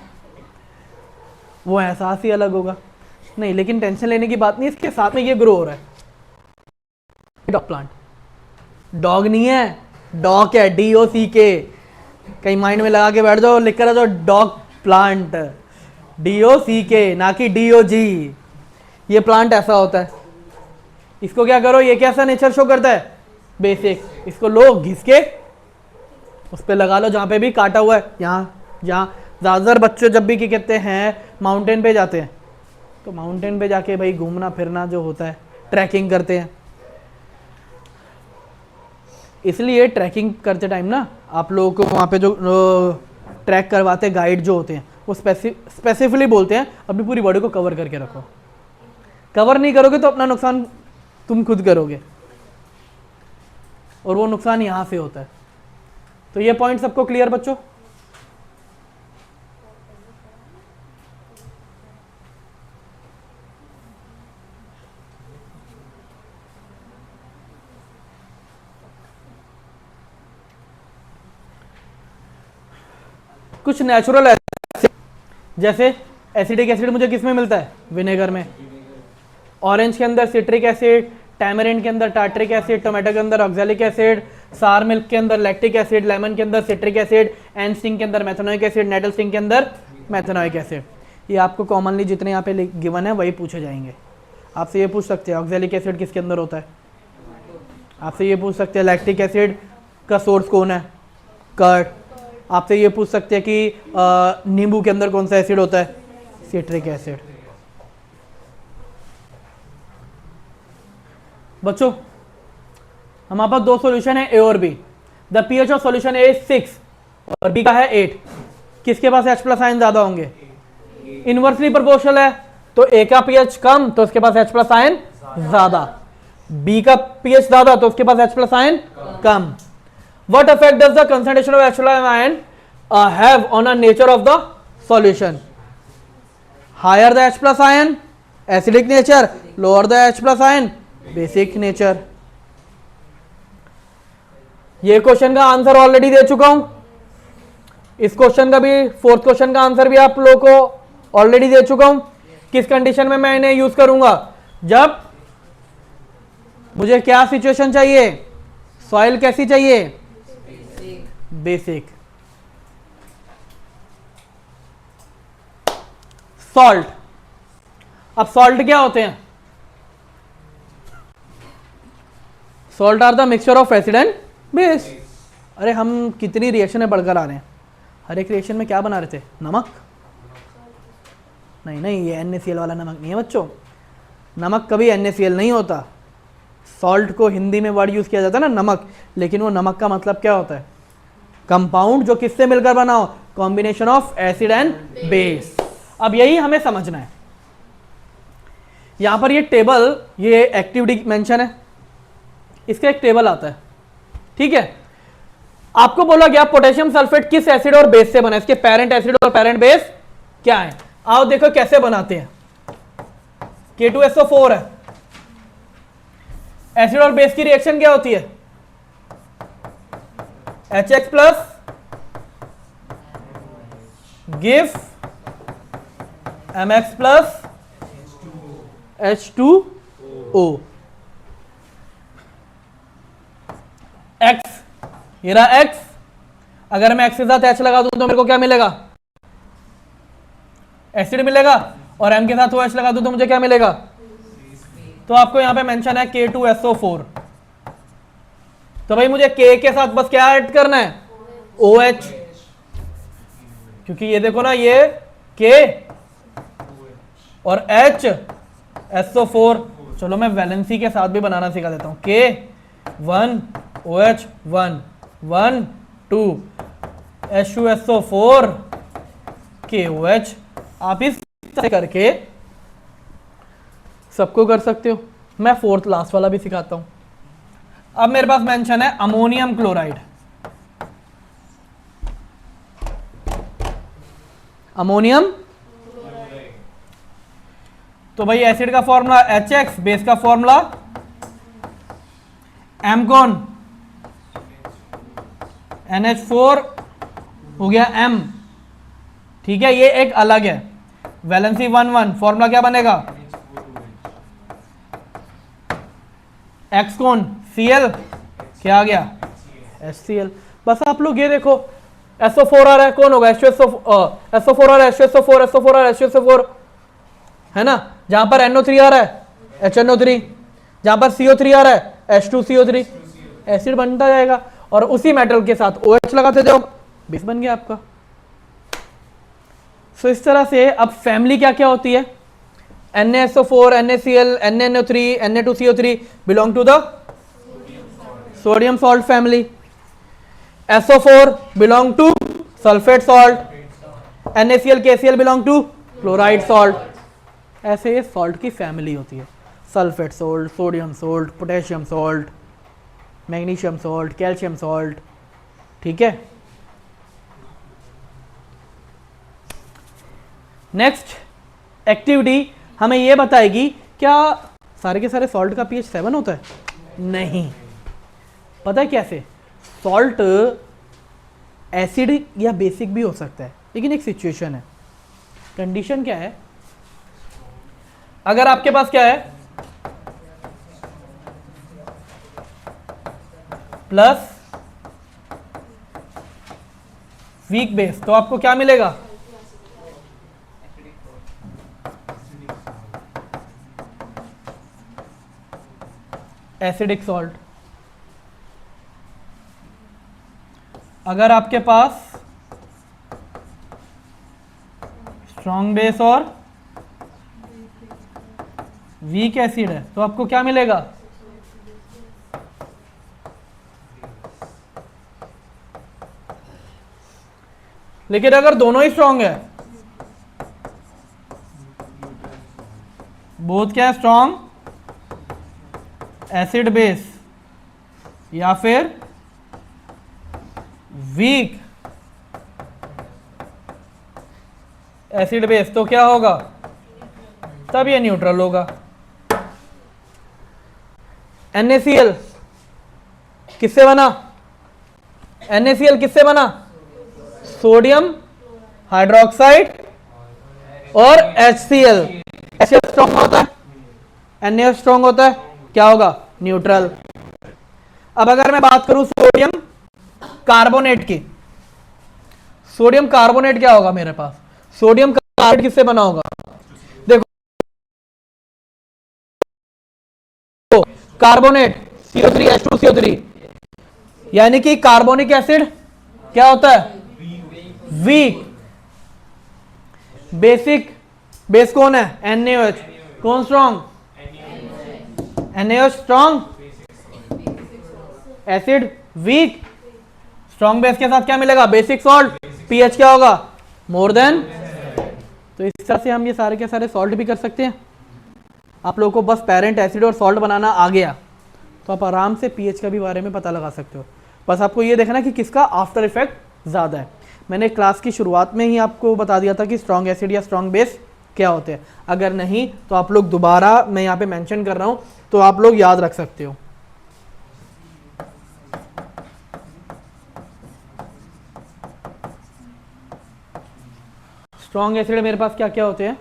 [SPEAKER 1] वो एहसास ही अलग होगा। नहीं, लेकिन टेंशन लेने की बात नहीं, इसके साथ में ये ग्रो हो रहा है। डॉग प्लांट, डॉग नहीं है, डॉग है, DOCK, कहीं माइंड में लगा के बैठ जाओ, लिख कर आ जाओ डॉग प्लांट, DOCK ना कि DOG। ये प्लांट ऐसा होता है, इसको क्या करो, ये कैसा नेचर शो करता है? बेसिक। इसको लो घिस के उस पर लगा लो जहाँ पे भी काटा हुआ है, यहाँ जहाँ ज़्यादातर बच्चे जब भी क्या कहते हैं माउंटेन पे जाते हैं, तो माउंटेन पे जाके भाई घूमना फिरना जो होता है, ट्रैकिंग करते हैं, इसलिए ट्रैकिंग करते टाइम ना आप लोगों को वहाँ पे जो ट्रैक करवाते गाइड जो होते हैं, वो स्पेसिफिकली बोलते हैं अपनी पूरी बॉडी को कवर करके रखो। कवर नहीं करोगे तो अपना नुकसान तुम खुद करोगे, और वो नुकसान यहाँ से होता है। तो ये पॉइंट सबको क्लियर बच्चों? कुछ नेचुरल एसिड, जैसे एसिडिक एसिड मुझे किस में मिलता है? विनेगर में। ऑरेंज के अंदर सिट्रिक एसिड, टैमरिंड के अंदर टार्ट्रिक एसिड, टोमेटो के अंदर ऑक्सैलिक एसिड, सार मिल्क के अंदर लैक्टिक एसिड, लेमन के अंदर सिट्रिक एसिड, एंड स्टिंग के अंदर मेथेनोइक एसिड, नेडल स्टिंग के अंदर मेथेनोइक एसिड। ये आपको कॉमनली जितने यहाँ पे गिवन है वही पूछे जाएंगे। आपसे ये पूछ सकते हैं ऑक्सैलिक एसिड किसके अंदर होता है, आपसे ये पूछ सकते हैं लैक्टिक एसिड का सोर्स कौन है? कर्ड। आपसे ये पूछ सकते हैं कि नींबू के अंदर कौन सा एसिड होता है? Citric acid. बच्चों हमारे पास दो सॉल्यूशन है, ए और B. The pH of solution A is 6 और बी का है 8। किसके पास H+ आयन ज्यादा होंगे? इनवर्सली प्रोपोर्शनल है, तो ए का पीएच कम तो उसके पास H+ आयन ज्यादा, बी का पीएच ज्यादा तो उसके पास H+ ion come. What effect does the concentration of H+ ion have on the nature of the solution? Higher the H+ ion, acidic nature; lower the H+ ion, basic nature. ये क्वेश्चन का आंसर ऑलरेडी दे चुका हूं। इस क्वेश्चन का भी, फोर्थ क्वेश्चन का आंसर भी आप लोगों को ऑलरेडी दे चुका हूं। किस कंडीशन में मैं इन्हें यूज करूंगा? जब मुझे क्या सिचुएशन चाहिए? सॉइल कैसी चाहिए? बेसिक। सॉल्ट। अब सॉल्ट क्या होते हैं? Salt are the mixture of acid and base. अरे हम कितनी रिएक्शन में बढ़कर आ रहे हैं, हर एक रिएक्शन में क्या बना रहे थे? नमक। नहीं नहीं, ये NaCl वाला नमक नहीं है बच्चों, नमक कभी NaCl नहीं होता। सॉल्ट को हिंदी में वर्ड यूज किया जाता है ना नमक, लेकिन वो नमक का मतलब क्या होता है? कंपाउंड जो किससे मिलकर बना हो, combination of acid and base. अब यही हमें समझना है। यहां पर ये टेबल, ये एक्टिविटी मेंशन है, इसका एक टेबल आता है, ठीक है। आपको बोला गया पोटेशियम सल्फेट किस एसिड और बेस से बना है, इसके पेरेंट एसिड और पेरेंट बेस क्या है। आओ देखो कैसे बनाते हैं। K2SO4 है, एसिड और बेस की रिएक्शन क्या होती है? HX plus give MX plus H2O। X, ये रहा X, अगर मैं X के साथ H लगा दूं तो मेरे को क्या मिलेगा? एसिड मिलेगा, और M के साथ OH लगा दूं तो मुझे क्या मिलेगा? तो आपको यहां पे मेंशन है K2SO4। तो भाई मुझे K के साथ बस क्या ऐड करना है? OH, क्योंकि ये देखो ना, ये K और H SO4। चलो मैं वैलेंसी के साथ भी बनाना सिखा देता हूं। K1 OH 1 1 2 H2SO4 KOH। आप इस तरह करके सबको कर सकते हो। मैं फोर्थ लास्ट वाला भी सिखाता हूं। अब मेरे पास मेंशन है अमोनियम क्लोराइड। अमोनियम, तो भाई एसिड का फॉर्मूला HX, बेस का फॉर्मूला M कौन, NH4 हो गया M, ठीक है, ये एक अलग है। वैलेंसी 1 1, फॉर्मूला क्या बनेगा, X कौन, Cl, क्या आ गया, HCl। बस आप लोग ये देखो, SO4 आ रहा है, कौन होगा, SO4 आ रहा है, SO4 SO4 आ रहा है, SO4 है ना। जहां पर NO3 आ रहा है HNO3, जहां पर CO3 आ रहा है H2CO3, एसिड बनता जाएगा। और उसी मेटल के साथ OH लगाते जाओ, बेस बन गया आपका। सो इस तरह से अब फैमिली क्या क्या होती है, NaSO4, NaCl, NaNO3, Na2CO3 belong to the sodium salt family. SO4 belong to sulphate salt, NaCl, KCl belong to chloride salt. ऐसे ये सॉल्ट की फैमिली होती है, sulphate salt, sodium salt, potassium salt, magnesium salt, calcium salt, ठीक है। नेक्स्ट एक्टिविटी हमें ये बताएगी, क्या सारे के सारे सॉल्ट का pH 7 होता है, नहीं। पता है कैसे, सॉल्ट एसिड या बेसिक भी हो सकता है, लेकिन एक सिचुएशन है, कंडीशन क्या है, अगर आपके पास क्या है प्लस वीक बेस, तो आपको क्या मिलेगा, एसिडिक सॉल्ट। अगर आपके पास स्ट्रॉन्ग बेस और वीक एसिड है, तो आपको क्या मिलेगा, लेकिन अगर दोनों ही स्ट्रॉन्ग है, बोथ क्या है, स्ट्रॉन्ग एसिड बेस या फिर वीक एसिड बेस, तो क्या होगा, तब ये न्यूट्रल होगा। NaCl किससे बना, NaCl किससे बना, सोडियम हाइड्रोक्साइड और HCl। HCl स्ट्रॉन्ग होता है, Na स्ट्रॉन्ग होता है, क्या होगा, न्यूट्रल। अब अगर मैं बात करूं सोडियम कार्बोनेट की, सोडियम कार्बोनेट क्या होगा मेरे पास, सोडियम कार्बोनेट किससे बना होगा, देखो कार्बोनेट CO3 H2CO3, यानी कि कार्बोनिक एसिड क्या होता है, वीक। बेसिक बेस कौन है, NaOH, कौन strong, NaOH strong, acid weak. Strong base के साथ क्या मिलेगा, बेसिक सॉल्ट, pH क्या होगा, मोर देन। तो इस तरह से हम ये सारे के सारे सॉल्ट भी कर सकते हैं। आप लोगों को बस पेरेंट एसिड और सॉल्ट बनाना आ गया तो आप आराम से pH का भी बारे में पता लगा सकते हो। बस आपको ये देखना कि किसका आफ्टर इफेक्ट ज़्यादा है। मैंने क्लास की शुरुआत में ही आपको बता दिया था कि स्ट्रॉन्ग एसिड या स्ट्रॉन्ग बेस क्या होते हैं। अगर नहीं तो आप लोग दोबारा, मैं यहाँ पे मेंशन कर रहा हूँ तो आप लोग याद रख सकते हो। स्ट्रॉन्ग एसिड मेरे पास क्या क्या होते हैं,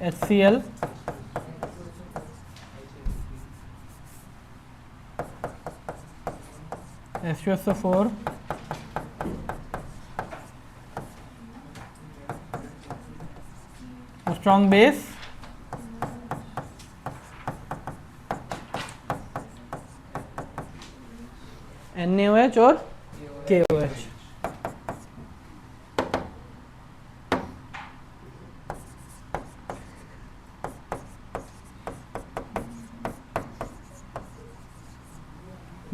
[SPEAKER 1] HCl, H2SO4, strong base, NaOH और KOH।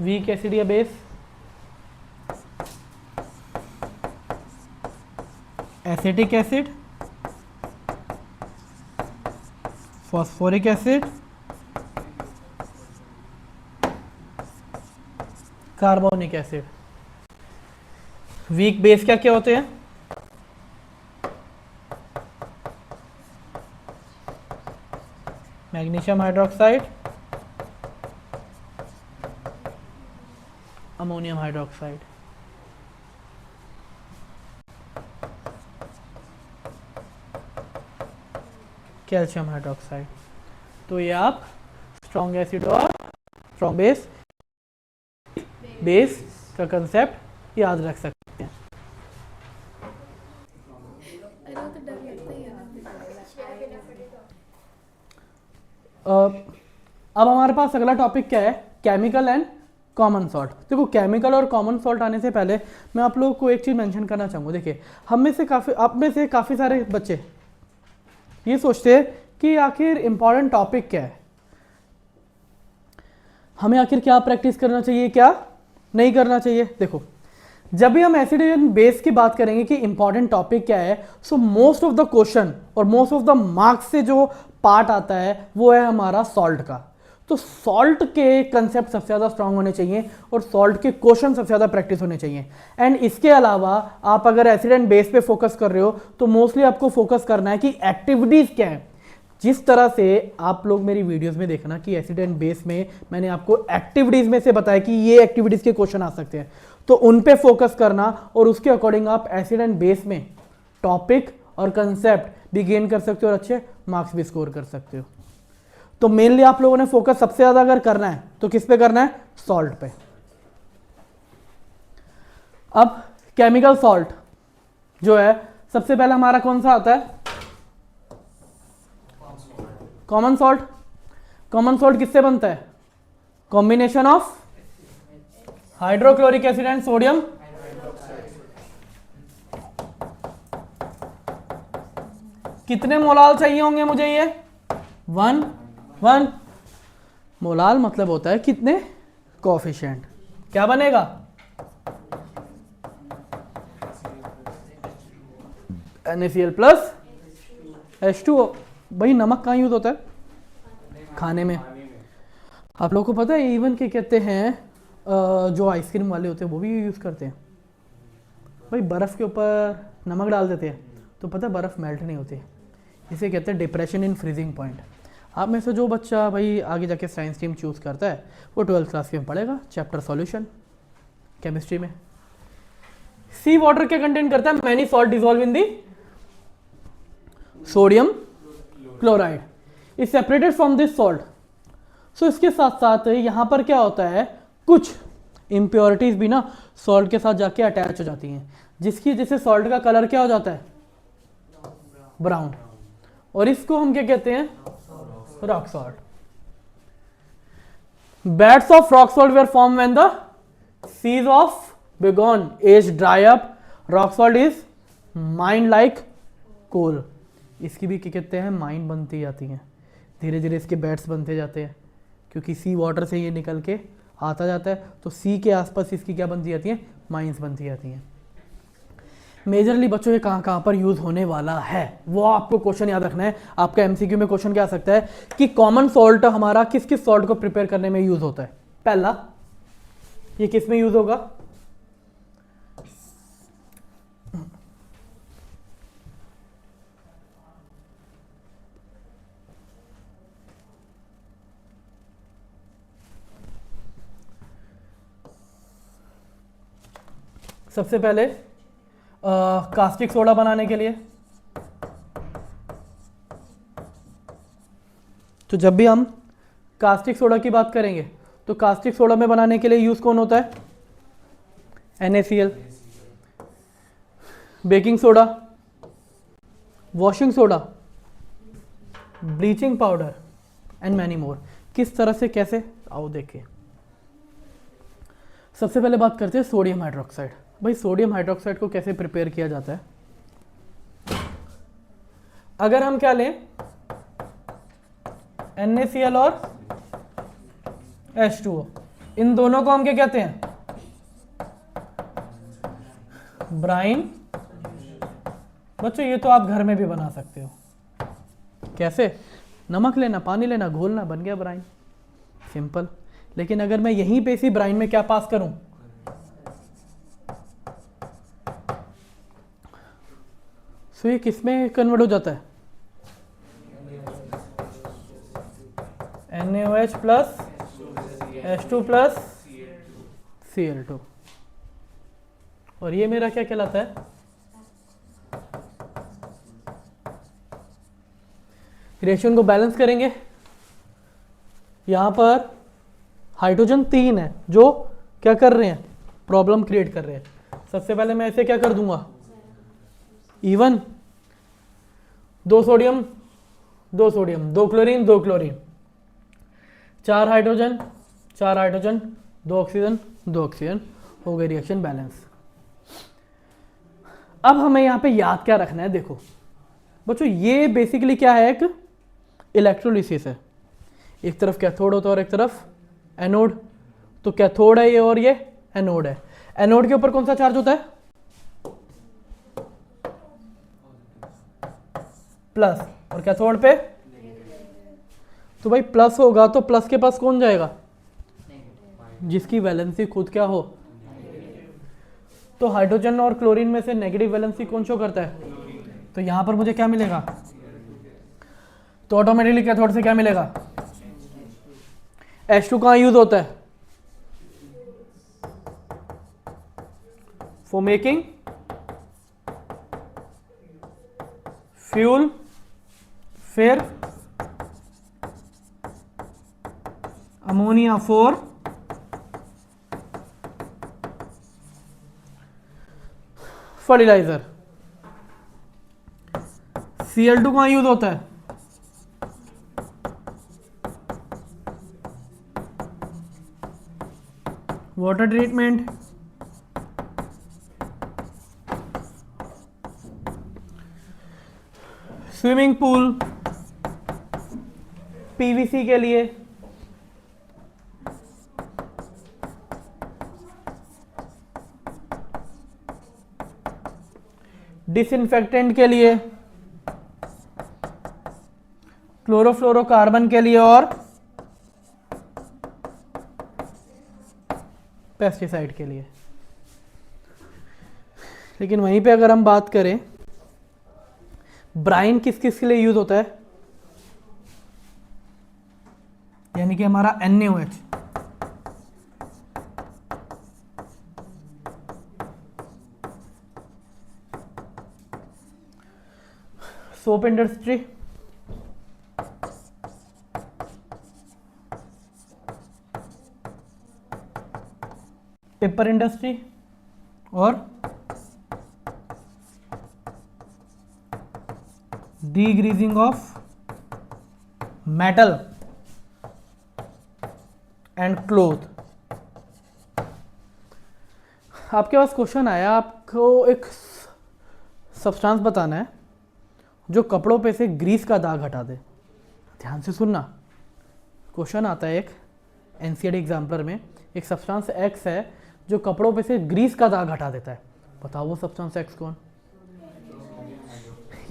[SPEAKER 1] वीक एसिड या base, acetic acid, phosphoric acid, carbonic acid. Weak base क्या क्या होते हैं? Magnesium hydroxide, ammonium hydroxide. Calcium hydroxide. तो ये आप स्ट्रॉन्ग एसिड और स्ट्रॉन्ग बेस का कंसेप्ट याद रख सकते हैं। अब हमारे पास अगला टॉपिक क्या है? Chemical and common salt. देखो, केमिकल और कॉमन सॉल्ट आने से पहले मैं आप लोगों को एक चीज़ मेंशन करना चाहूँगा। देखिए, आप में से काफ़ी सारे बच्चे ये सोचते हैं कि आखिर इंपॉर्टेंट टॉपिक क्या है, हमें आखिर क्या प्रैक्टिस करना चाहिए, क्या नहीं करना चाहिए। देखो, जब भी हम एसिड एंड बेस की बात करेंगे कि इंपॉर्टेंट टॉपिक क्या है, so most of the question और मोस्ट ऑफ द मार्क्स से जो पार्ट आता है वो है हमारा सॉल्ट का। तो सॉल्ट के कंसेप्ट सबसे ज़्यादा स्ट्रांग होने चाहिए और सॉल्ट के क्वेश्चन सबसे ज़्यादा प्रैक्टिस होने चाहिए। एंड इसके अलावा आप अगर एसिड एंड बेस पे फोकस कर रहे हो तो मोस्टली आपको फोकस करना है कि एक्टिविटीज़ क्या है। जिस तरह से आप लोग मेरी वीडियोस में देखना कि एसिड एंड बेस में मैंने आपको एक्टिविटीज़ में से बताया कि ये एक्टिविटीज़ के क्वेश्चन आ सकते हैं, तो उन पे फोकस करना और उसके अकॉर्डिंग आप एसिड एंड बेस में टॉपिक और कंसेप्ट भी गेन कर सकते हो और अच्छे मार्क्स भी स्कोर कर सकते हो। तो मेनली आप लोगों ने फोकस सबसे ज्यादा अगर करना है तो किस पे करना है? सॉल्ट पे। अब केमिकल सॉल्ट जो है सबसे पहला हमारा कौन सा आता है? Common salt. कॉमन सॉल्ट किससे बनता है? Combination of hydrochloric acid and sodium. कितने मोलाल चाहिए होंगे मुझे? ये 1 मोलाल मतलब होता है कितने कोएफिशिएंट। क्या बनेगा? NaCl plus H2O। भाई नमक कहाँ यूज होता है? खाने में। आप लोगों को पता है इवन के कहते हैं जो आइसक्रीम वाले होते हैं वो भी यूज करते हैं। भाई बर्फ के ऊपर नमक डाल देते हैं तो पता है बर्फ मेल्ट नहीं होती। इसे कहते हैं डिप्रेशन इन फ्रीजिंग पॉइंट। आप में से जो बच्चा भाई आगे जाके साइंस स्ट्रीम चूज करता है वो 12th क्लास में पढ़ेगा चैप्टर सॉल्यूशन केमिस्ट्री में। सी वाटर क्या कंटेन करता है? Many salt dissolve in the sodium chloride is separated from this salt. So इसके साथ साथ यहां पर क्या होता है, कुछ इम्प्योरिटीज भी ना सॉल्ट के साथ जाके अटैच हो जाती हैं, जिससे सॉल्ट का कलर क्या हो जाता है? ब्राउन। और इसको हम क्या कहते हैं? Rock salt. Beds of rock salt were form when the seas of bygone age dry up. Rock salt is mine like coal. इसकी भी क्या कहते हैं? माइन बनती जाती हैं, धीरे धीरे इसके बेड्स बनते जाते हैं क्योंकि सी वाटर से ये निकल के आता जाता है। तो सी के आसपास इसकी क्या बनती जाती है? माइंस बनती जाती हैं। मेजरली बच्चों ये कहाँ पर यूज होने वाला है वो आपको क्वेश्चन याद रखना है। आपका एमसीक्यू में क्वेश्चन क्या आ सकता है कि कॉमन सॉल्ट हमारा किस किस सॉल्ट को प्रिपेयर करने में यूज होता है? पहला, ये किस में यूज होगा? सबसे पहले कास्टिक सोडा बनाने के लिए। तो जब भी हम कास्टिक सोडा की बात करेंगे तो कास्टिक सोडा में बनाने के लिए यूज कौन होता है? NaCl। Baking soda, washing soda, bleaching powder and many more. किस तरह से, कैसे, आओ देखिए। सबसे पहले बात करते हैं सोडियम हाइड्रोक्साइड। भाई सोडियम हाइड्रोक्साइड को कैसे प्रिपेयर किया जाता है? अगर हम क्या लें, NaCl और H2O, इन दोनों को हम क्या कहते हैं? ब्राइन। बच्चों ये तो आप घर में भी बना सकते हो। कैसे? नमक लेना, पानी लेना, घोलना, बन गया ब्राइन, सिंपल। लेकिन अगर मैं यहीं पे इसी ब्राइन में क्या पास करूं, तो ये किस में कन्वर्ट हो जाता है, NaOH plus H2 plus Cl2, और ये मेरा क्या कहलाता है, रिएक्शन को बैलेंस करेंगे। यहां पर हाइड्रोजन 3 है जो क्या कर रहे हैं, प्रॉब्लम क्रिएट कर रहे हैं। सबसे पहले मैं ऐसे क्या कर दूंगा, even 2 sodium 2 sodium, 2 chlorine 2 chlorine, 4 hydrogen 4 hydrogen, 2 oxygen 2 oxygen, हो गई रिएक्शन बैलेंस। अब हमें यहाँ पे याद क्या रखना है, देखो बच्चों ये बेसिकली क्या है, एक इलेक्ट्रोलिसिस है। एक तरफ कैथोड होता है और एक तरफ एनोड, तो कैथोड है ये और ये एनोड है। एनोड के ऊपर कौन सा चार्ज होता है, प्लस, और कैथोड पे, तो भाई प्लस होगा तो प्लस के पास कौन जाएगा, जिसकी वैलेंसी खुद क्या हो, तो हाइड्रोजन और क्लोरीन में से नेगेटिव वैलेंसी कौन शो करता है, तो यहां पर मुझे क्या मिलेगा, तो ऑटोमेटिकली कैथोड से क्या मिलेगा, H2 कहां यूज होता है, फॉर मेकिंग फ्यूल, फिर अमोनिया फॉर फर्टिलाइजर। Cl2 कहां यूज होता है, water treatment, swimming pool, PVC के लिए, डिसइंफेक्टेंट के लिए, क्लोरोफ्लोरोकार्बन के लिए, और पेस्टिसाइड के लिए। लेकिन वहीं पे अगर हम बात करें ब्राइन किस किस के लिए यूज होता है, यानी कि हमारा NaOH, soap industry, paper industry, और डीग्रीजिंग ऑफ मेटल एंड क्लोथ। आपके पास क्वेश्चन आया, आपको एक सब्सटेंस बताना है जो कपड़ों पे से ग्रीस का दाग हटा दे। ध्यान से सुनना, क्वेश्चन आता है एक एनसीईआरटी एग्जाम्पलर में, एक सब्सटेंस एक्स है जो कपड़ों पे से ग्रीस का दाग हटा देता है, बताओ वो सब्सटेंस एक्स कौन।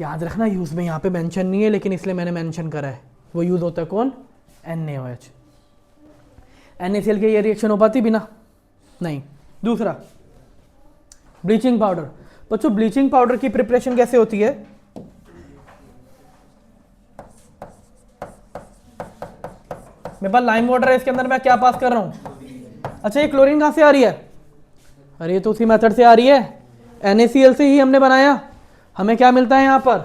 [SPEAKER 1] याद रखना यूज में यहाँ पे मेंशन नहीं है, लेकिन इसलिए मैंने मेंशन करा है, वो यूज होता है कौन, NaOH। NaCl के ये रिएक्शन हो पाती बिना, नहीं। दूसरा ब्लीचिंग पाउडर। बच्चों ब्लीचिंग पाउडर की प्रिपरेशन कैसे होती है, मेरे पास लाइम वाटर है, इसके अंदर मैं क्या पास कर रहा हूं, अच्छा ये क्लोरीन कहां से आ रही है, अरे ये तो उसी मेथड से आ रही है, NaCl से ही हमने बनाया। हमें क्या मिलता है यहां पर,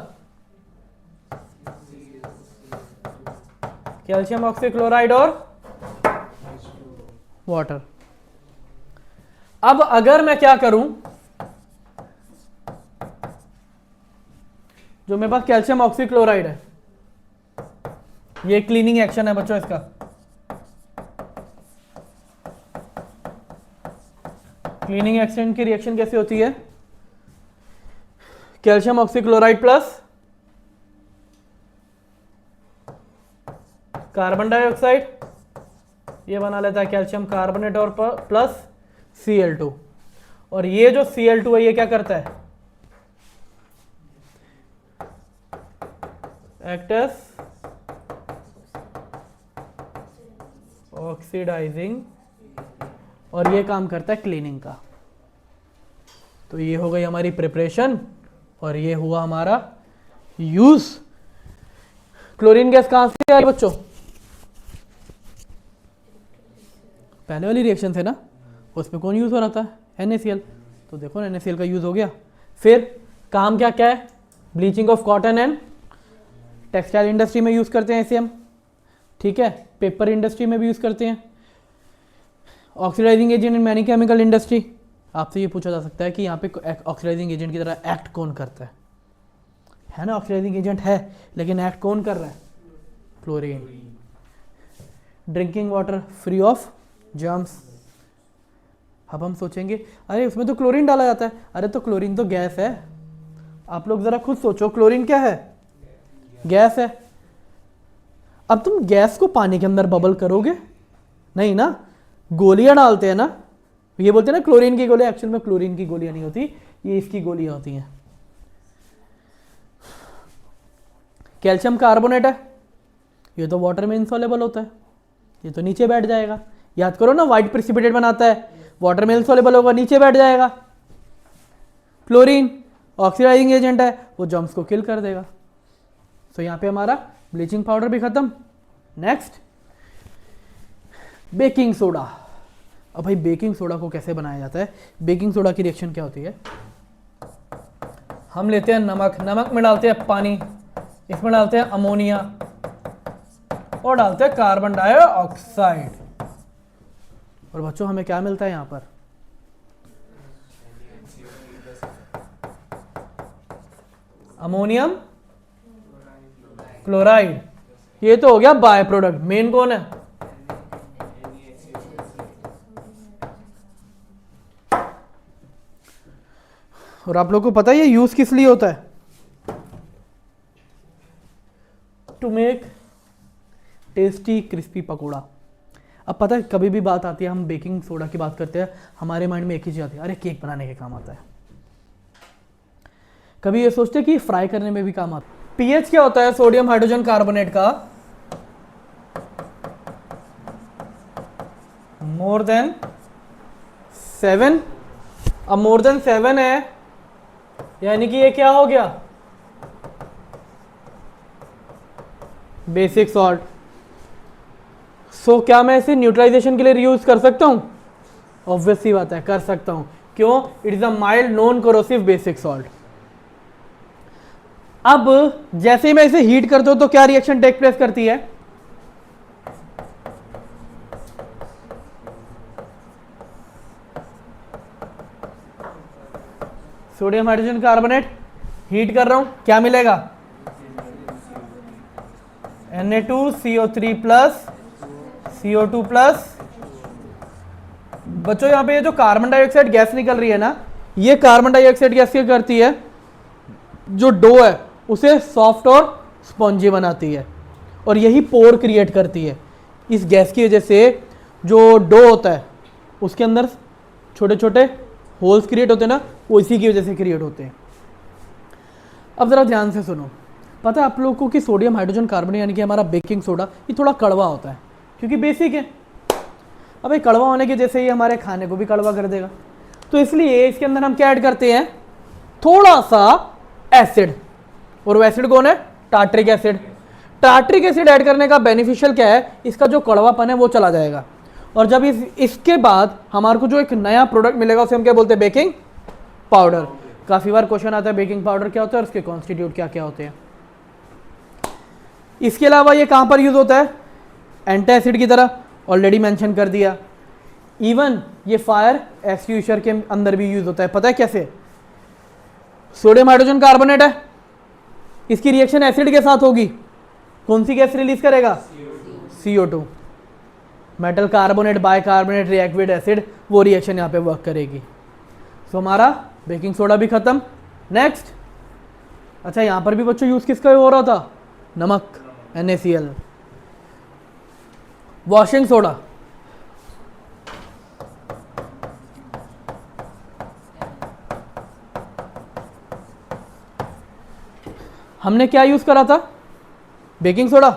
[SPEAKER 1] कैल्शियम ऑक्सीक्लोराइड और वाटर। अब अगर मैं क्या करूं, जो मेरे पास कैल्शियम ऑक्सीक्लोराइड है, ये क्लीनिंग एक्शन है बच्चों इसका, क्लीनिंग एक्शन की रिएक्शन कैसे होती है, calcium oxychloride plus carbon dioxide, ये बना लेता है कैल्शियम कार्बोनेट और प्लस Cl2, और ये जो Cl2 है ये क्या करता है, एक्ट एज ऑक्सीडाइजिंग, और ये काम करता है क्लीनिंग का। तो ये हो गई हमारी प्रिपरेशन और ये हुआ हमारा यूज। क्लोरीन गैस कहां से आई बच्चों? पहले वाली रिएक्शन थे ना, उसमें कौन यूज हो रहा था? NaCl। तो देखो ना NaCl का यूज हो गया। फिर काम क्या क्या है? Bleaching of cotton and textile industry में यूज करते हैं इसे हम, ठीक है। पेपर इंडस्ट्री में भी यूज करते हैं। Oxidising agent in many chemical industry. आपसे ये पूछा जा सकता है कि यहाँ पे ऑक्सीडाइजिंग एजेंट की तरह एक्ट कौन करता है ना? ऑक्सीडाइजिंग एजेंट है, लेकिन एक्ट कौन कर रहा है? Chlorine. Drinking water free of germs. अब हम सोचेंगे अरे उसमें तो क्लोरीन डाला जाता है। अरे तो क्लोरीन तो गैस है। आप लोग जरा खुद सोचो, क्लोरीन क्या है? गैस है। अब तुम गैस को पानी के अंदर बबल करोगे? नहीं ना, गोलियां डालते हैं ना। ये बोलते हैं ना क्लोरीन की गोली, एक्चुअल में क्लोरीन की गोलियां नहीं होती, ये इसकी गोलियां होती हैं। कैल्शियम कार्बोनेट है, ये तो वाटर में इंसॉल्युबल होता है, ये तो नीचे बैठ जाएगा। याद करो ना, व्हाइट प्रेसिपिटेट बनाता है, वाटर में इंसॉल्युबल होगा, नीचे बैठ जाएगा। क्लोरीन ऑक्सीडाइजिंग एजेंट है, वो जर्म्स को किल कर देगा। तो यहाँ पे हमारा ब्लीचिंग पाउडर भी खत्म। Next baking soda. अब भाई बेकिंग सोडा को कैसे बनाया जाता है? बेकिंग सोडा की रिएक्शन क्या होती है? हम लेते हैं नमक, नमक में डालते हैं पानी, इसमें डालते हैं अमोनिया और डालते हैं कार्बन डाइऑक्साइड। और बच्चों हमें क्या मिलता है यहाँ पर? Ammonium chloride. ये तो हो गया बाय प्रोडक्ट। मेन कौन है? और आप लोगों को पता है ये यूज किस लिए होता है? To make tasty crispy pakora. अब पता है कभी भी बात आती है, हम बेकिंग सोडा की बात करते हैं, हमारे माइंड में एक ही चीज आती है, अरे केक बनाने के काम आता है। कभी ये सोचते कि फ्राई करने में भी काम आता है। पीएच क्या होता है सोडियम हाइड्रोजन कार्बोनेट का? More than 7। अब मोर देन 7 है, यानी कि ये क्या हो गया? Basic salt. सो क्या मैं इसे न्यूट्रलाइजेशन के लिए रीयूज कर सकता हूं? ऑब्वियस सी बात है, कर सकता हूं। क्यों? It is a mild non corrosive basic salt. अब जैसे ही मैं इसे हीट करता हूं तो क्या रिएक्शन टेक प्लेस करती है? सोडियम हाइड्रोजन कार्बोनेट हीट कर रहा हूं, क्या मिलेगा? Na2CO3 plus CO2 plus. बच्चों यहां पे ये जो कार्बन डाइऑक्साइड गैस निकल रही है ना, ये कार्बन डाइऑक्साइड गैस क्या करती है? जो डो है उसे सॉफ्ट और स्पॉन्जी बनाती है, और यही पोर क्रिएट करती है। इस गैस की वजह से जो डो होता है उसके अंदर छोटे छोटे होल्स क्रिएट होते हैं ना, वो इसी की वजह से क्रिएट होते हैं। अब जरा ध्यान से सुनो, पता है आप लोगों को कि सोडियम हाइड्रोजन कार्बोनेट यानी कि हमारा बेकिंग सोडा ये थोड़ा कड़वा होता है, क्योंकि बेसिक है। अब ये कड़वा होने की वजह से ये हमारे खाने को भी कड़वा कर देगा। तो इसलिए इसके अंदर हम क्या ऐड करते हैं? थोड़ा सा एसिड। और वो एसिड कौन है? Tartaric acid. Tartaric acid add करने का बेनिफिशियल क्या है? इसका जो कड़वापन है वो चला जाएगा। और जब इसके बाद हमारे को जो एक नया प्रोडक्ट मिलेगा उसे हम क्या बोलते हैं? Baking powder. काफी बार क्वेश्चन आता है बेकिंग पाउडर क्या होता है और उसके कॉन्स्टिट्यूट क्या क्या होते हैं। इसके अलावा ये कहां पर यूज होता है? एंटासिड की तरह, ऑलरेडी मेंशन कर दिया। इवन ये फायर एक्सटिंग्विशर के अंदर भी यूज होता है। पता है कैसे? सोडियम हाइड्रोजन कार्बोनेट है, इसकी रिएक्शन एसिड के साथ होगी, कौन सी गैस रिलीज करेगा? CO2। Metal carbonate bicarbonate react with acid, वो रिएक्शन यहाँ पे वर्क करेगी। सो हमारा बेकिंग सोडा भी खत्म। नेक्स्ट, अच्छा यहाँ पर भी बच्चों यूज किसका हो रहा था? नमक, NaCl। वॉशिंग सोडा, हमने क्या यूज करा था? Baking soda.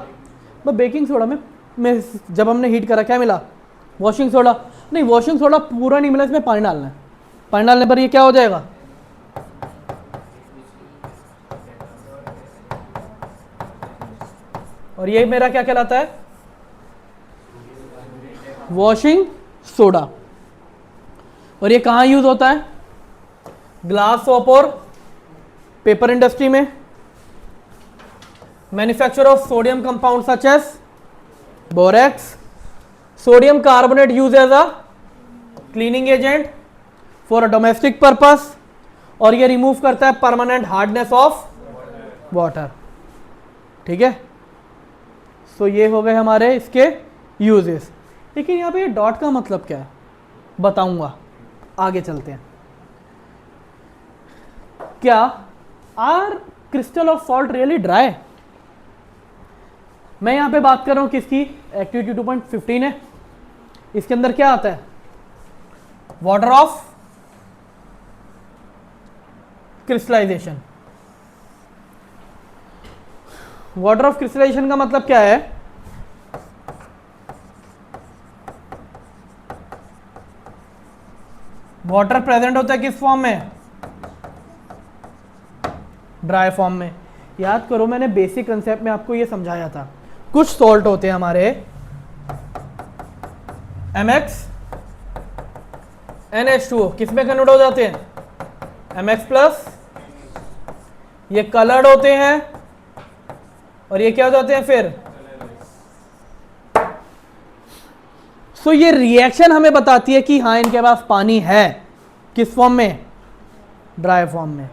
[SPEAKER 1] बेकिंग सोडा में में जब हमने हीट करा क्या मिला? Washing soda. नहीं, वॉशिंग सोडा पूरा नहीं मिला, इसमें पानी डालना है। पानी डालने पर ये क्या हो जाएगा? और ये मेरा क्या कहलाता है? Washing soda. और ये कहाँ यूज होता है? ग्लास सोप और पेपर इंडस्ट्री में। Manufacture of sodium compound such as borax. Sodium carbonate use as a cleaning agent for a domestic purpose. और ये रिमूव करता है परमानेंट हार्डनेस ऑफ वाटर। ठीक है, सो ये हो गए हमारे इसके यूजेस। लेकिन यहाँ पे डॉट का मतलब क्या है बताऊंगा, आगे चलते हैं। क्या are crystal of salt really dry? मैं यहां पे बात कर रहा हूं किसकी? एक्टिविटी 2.15 है। इसके अंदर क्या आता है? Water of crystallisation. Water of crystallisation का मतलब क्या है? वाटर प्रेजेंट होता है किस फॉर्म में? ड्राई फॉर्म में। याद करो मैंने बेसिक कंसेप्ट में आपको ये समझाया था। कुछ सॉल्ट होते हैं हमारे MX NH2O, किस में कन्वर्ट हो जाते हैं? MX plus. ये कलर्ड होते हैं और ये क्या हो जाते हैं फिर? सो ये रिएक्शन हमें बताती है कि हाँ इनके पास पानी है। किस फॉर्म में? ड्राई फॉर्म में।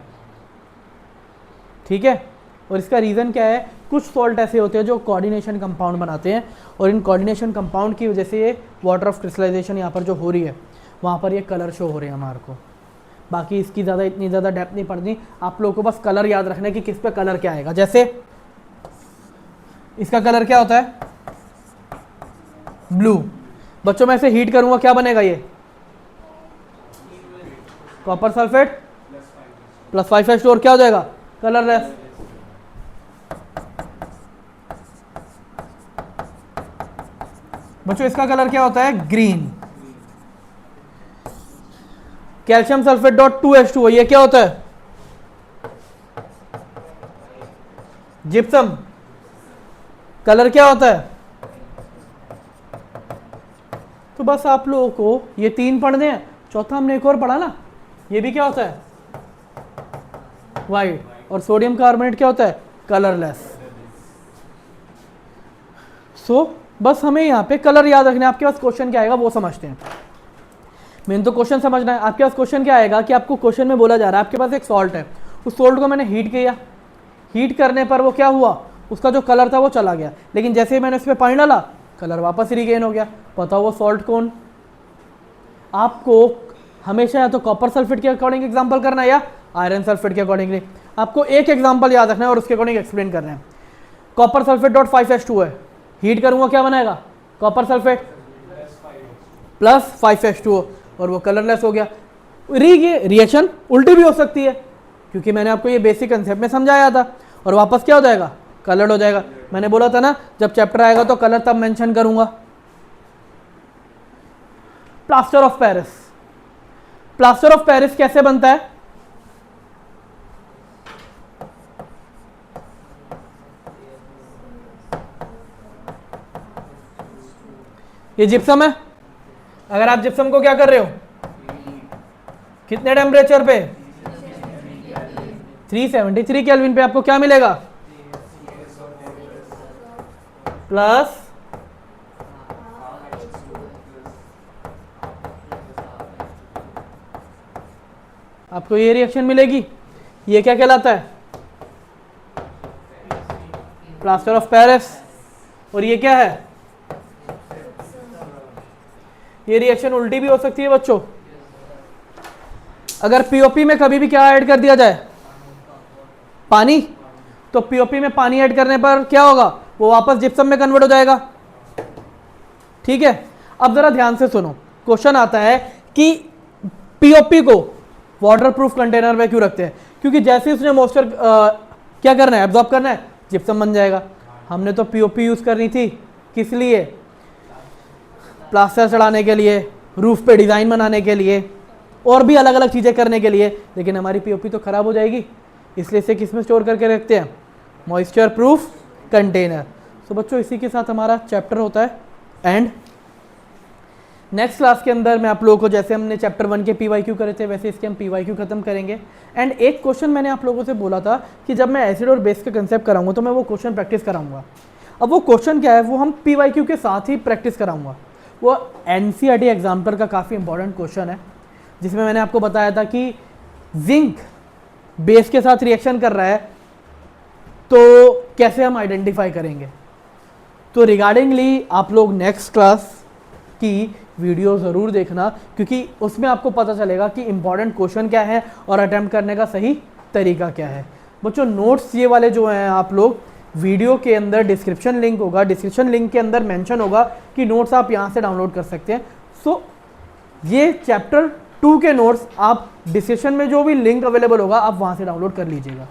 [SPEAKER 1] ठीक है, और इसका रीज़न क्या है? कुछ सॉल्ट ऐसे होते हैं जो कोऑर्डिनेशन कंपाउंड बनाते हैं और इन कोऑर्डिनेशन कंपाउंड की वजह से ये वाटर ऑफ क्रिस्टलाइजेशन यहाँ पर जो हो रही है वहाँ पर ये कलर शो हो रहे हैं हमारे को। बाकी इसकी इतनी ज़्यादा डेप्थ नहीं पड़नी, आप लोगों को बस कलर याद रखना है कि किस पे कलर क्या आएगा। जैसे इसका कलर क्या होता है? ब्लू। बच्चों मैं इसे हीट करूंगा क्या बनेगा? ये कॉपर सल्फेट प्लस 5H2 और क्या हो जाएगा? कलरलेस। बच्चों इसका कलर क्या होता है? Green. Calcium sulphate dot 2H2O, ये क्या होता है? जिप्सम। कलर क्या होता है? तो बस आप लोगों को ये 3 पढ़ने हैं। चौथा हमने एक और पढ़ा ना, ये भी क्या होता है? वाइट। और सोडियम कार्बोनेट क्या होता है? कलरलेस। सो बस हमें यहाँ पे कलर याद रखना है। आपके पास क्वेश्चन क्या आएगा वो समझते हैं। मेन तो क्वेश्चन समझना है। आपके पास क्वेश्चन क्या आएगा कि आपको क्वेश्चन में बोला जा रहा है आपके पास एक सॉल्ट है, उस सॉल्ट को मैंने हीट किया, हीट करने पर वो क्या हुआ? उसका जो कलर था वो चला गया, लेकिन जैसे ही मैंने उस पर पानी डाला कलर वापस रिगेन हो गया। बताओ वो सॉल्ट कौन? आपको हमेशा या तो कॉपर सल्फेट के अकॉर्डिंग एग्जाम्पल करना है या आयरन सल्फेट के अकॉर्डिंगली। आपको एक एग्जाम्पल याद रखना है और उसके अकॉर्डिंग एक्सप्लेन करना है। कॉपर सल्फेट डॉट 5H2 है, हीट करूंगा क्या बनाएगा? कॉपर सल्फेट प्लस 5H2O और वो कलरलेस हो गया। रिएक्शन उल्टी भी हो सकती है क्योंकि मैंने आपको ये बेसिक कंसेप्ट में समझाया था। और वापस क्या हो जाएगा? कलर्ड हो जाएगा। मैंने बोला था ना जब चैप्टर आएगा तो कलर तब मेंशन करूंगा। Plaster of Paris. Plaster of Paris कैसे बनता है? ये जिप्सम है। अगर आप जिप्सम को क्या कर रहे हो? कितने टेम्परेचर पे? 373 केल्विन पे आपको क्या मिलेगा? प्लस आपको ये रिएक्शन मिलेगी। ये क्या कहलाता है? Plaster of Paris. और ये क्या है? ये रिएक्शन उल्टी भी हो सकती है बच्चों। अगर पीओपी में कभी भी क्या ऐड कर दिया जाए? पानी, तो पीओपी में पानी ऐड करने पर क्या होगा? वो वापस जिप्सम में कन्वर्ट हो जाएगा। ठीक है, अब जरा ध्यान से सुनो। क्वेश्चन आता है कि पीओपी को वाटरप्रूफ कंटेनर में क्यों रखते हैं? क्योंकि जैसे उसने मॉइस्चर क्या करना है? एब्जॉर्ब करना है, जिप्सम बन जाएगा। हमने तो पीओपी यूज करनी थी किस लिए? प्लास्टर चढ़ाने के लिए, रूफ पे डिज़ाइन बनाने के लिए, और भी अलग अलग चीज़ें करने के लिए। लेकिन हमारी पीओपी तो ख़राब हो जाएगी, इसलिए इसे किस में स्टोर करके रखते हैं? Moisture proof container. तो बच्चों इसी के साथ हमारा चैप्टर होता है एंड। नेक्स्ट क्लास के अंदर मैं आप लोगों को, जैसे हमने चैप्टर 1 के पीवाईक्यू करे थे, वैसे इसके हम पीवाईक्यू खत्म करेंगे। एंड एक क्वेश्चन मैंने आप लोगों से बोला था कि जब मैं एसिड और बेस का कंसेप्ट कराऊंगा तो मैं वो क्वेश्चन प्रैक्टिस कराऊंगा। अब वो क्वेश्चन क्या है, वो हम पीवाईक्यू के साथ ही प्रैक्टिस कराऊंगा। वो एनसीईआरटी एग्जाम्पल का काफ़ी इंपॉर्टेंट क्वेश्चन है, जिसमें मैंने आपको बताया था कि जिंक बेस के साथ रिएक्शन कर रहा है तो कैसे हम आइडेंटिफाई करेंगे। तो रिगार्डिंगली आप लोग नेक्स्ट क्लास की वीडियो ज़रूर देखना, क्योंकि उसमें आपको पता चलेगा कि इंपॉर्टेंट क्वेश्चन क्या है और अटेम्प्ट करने का सही तरीका क्या है। बच्चों नोट्स ये वाले जो हैं, आप लोग वीडियो के अंदर डिस्क्रिप्शन लिंक होगा, डिस्क्रिप्शन लिंक के अंदर मेंशन होगा कि नोट्स आप यहाँ से डाउनलोड कर सकते हैं। सो ये चैप्टर 2 के नोट्स आप डिस्क्रिप्शन में जो भी लिंक अवेलेबल होगा आप वहाँ से डाउनलोड कर लीजिएगा।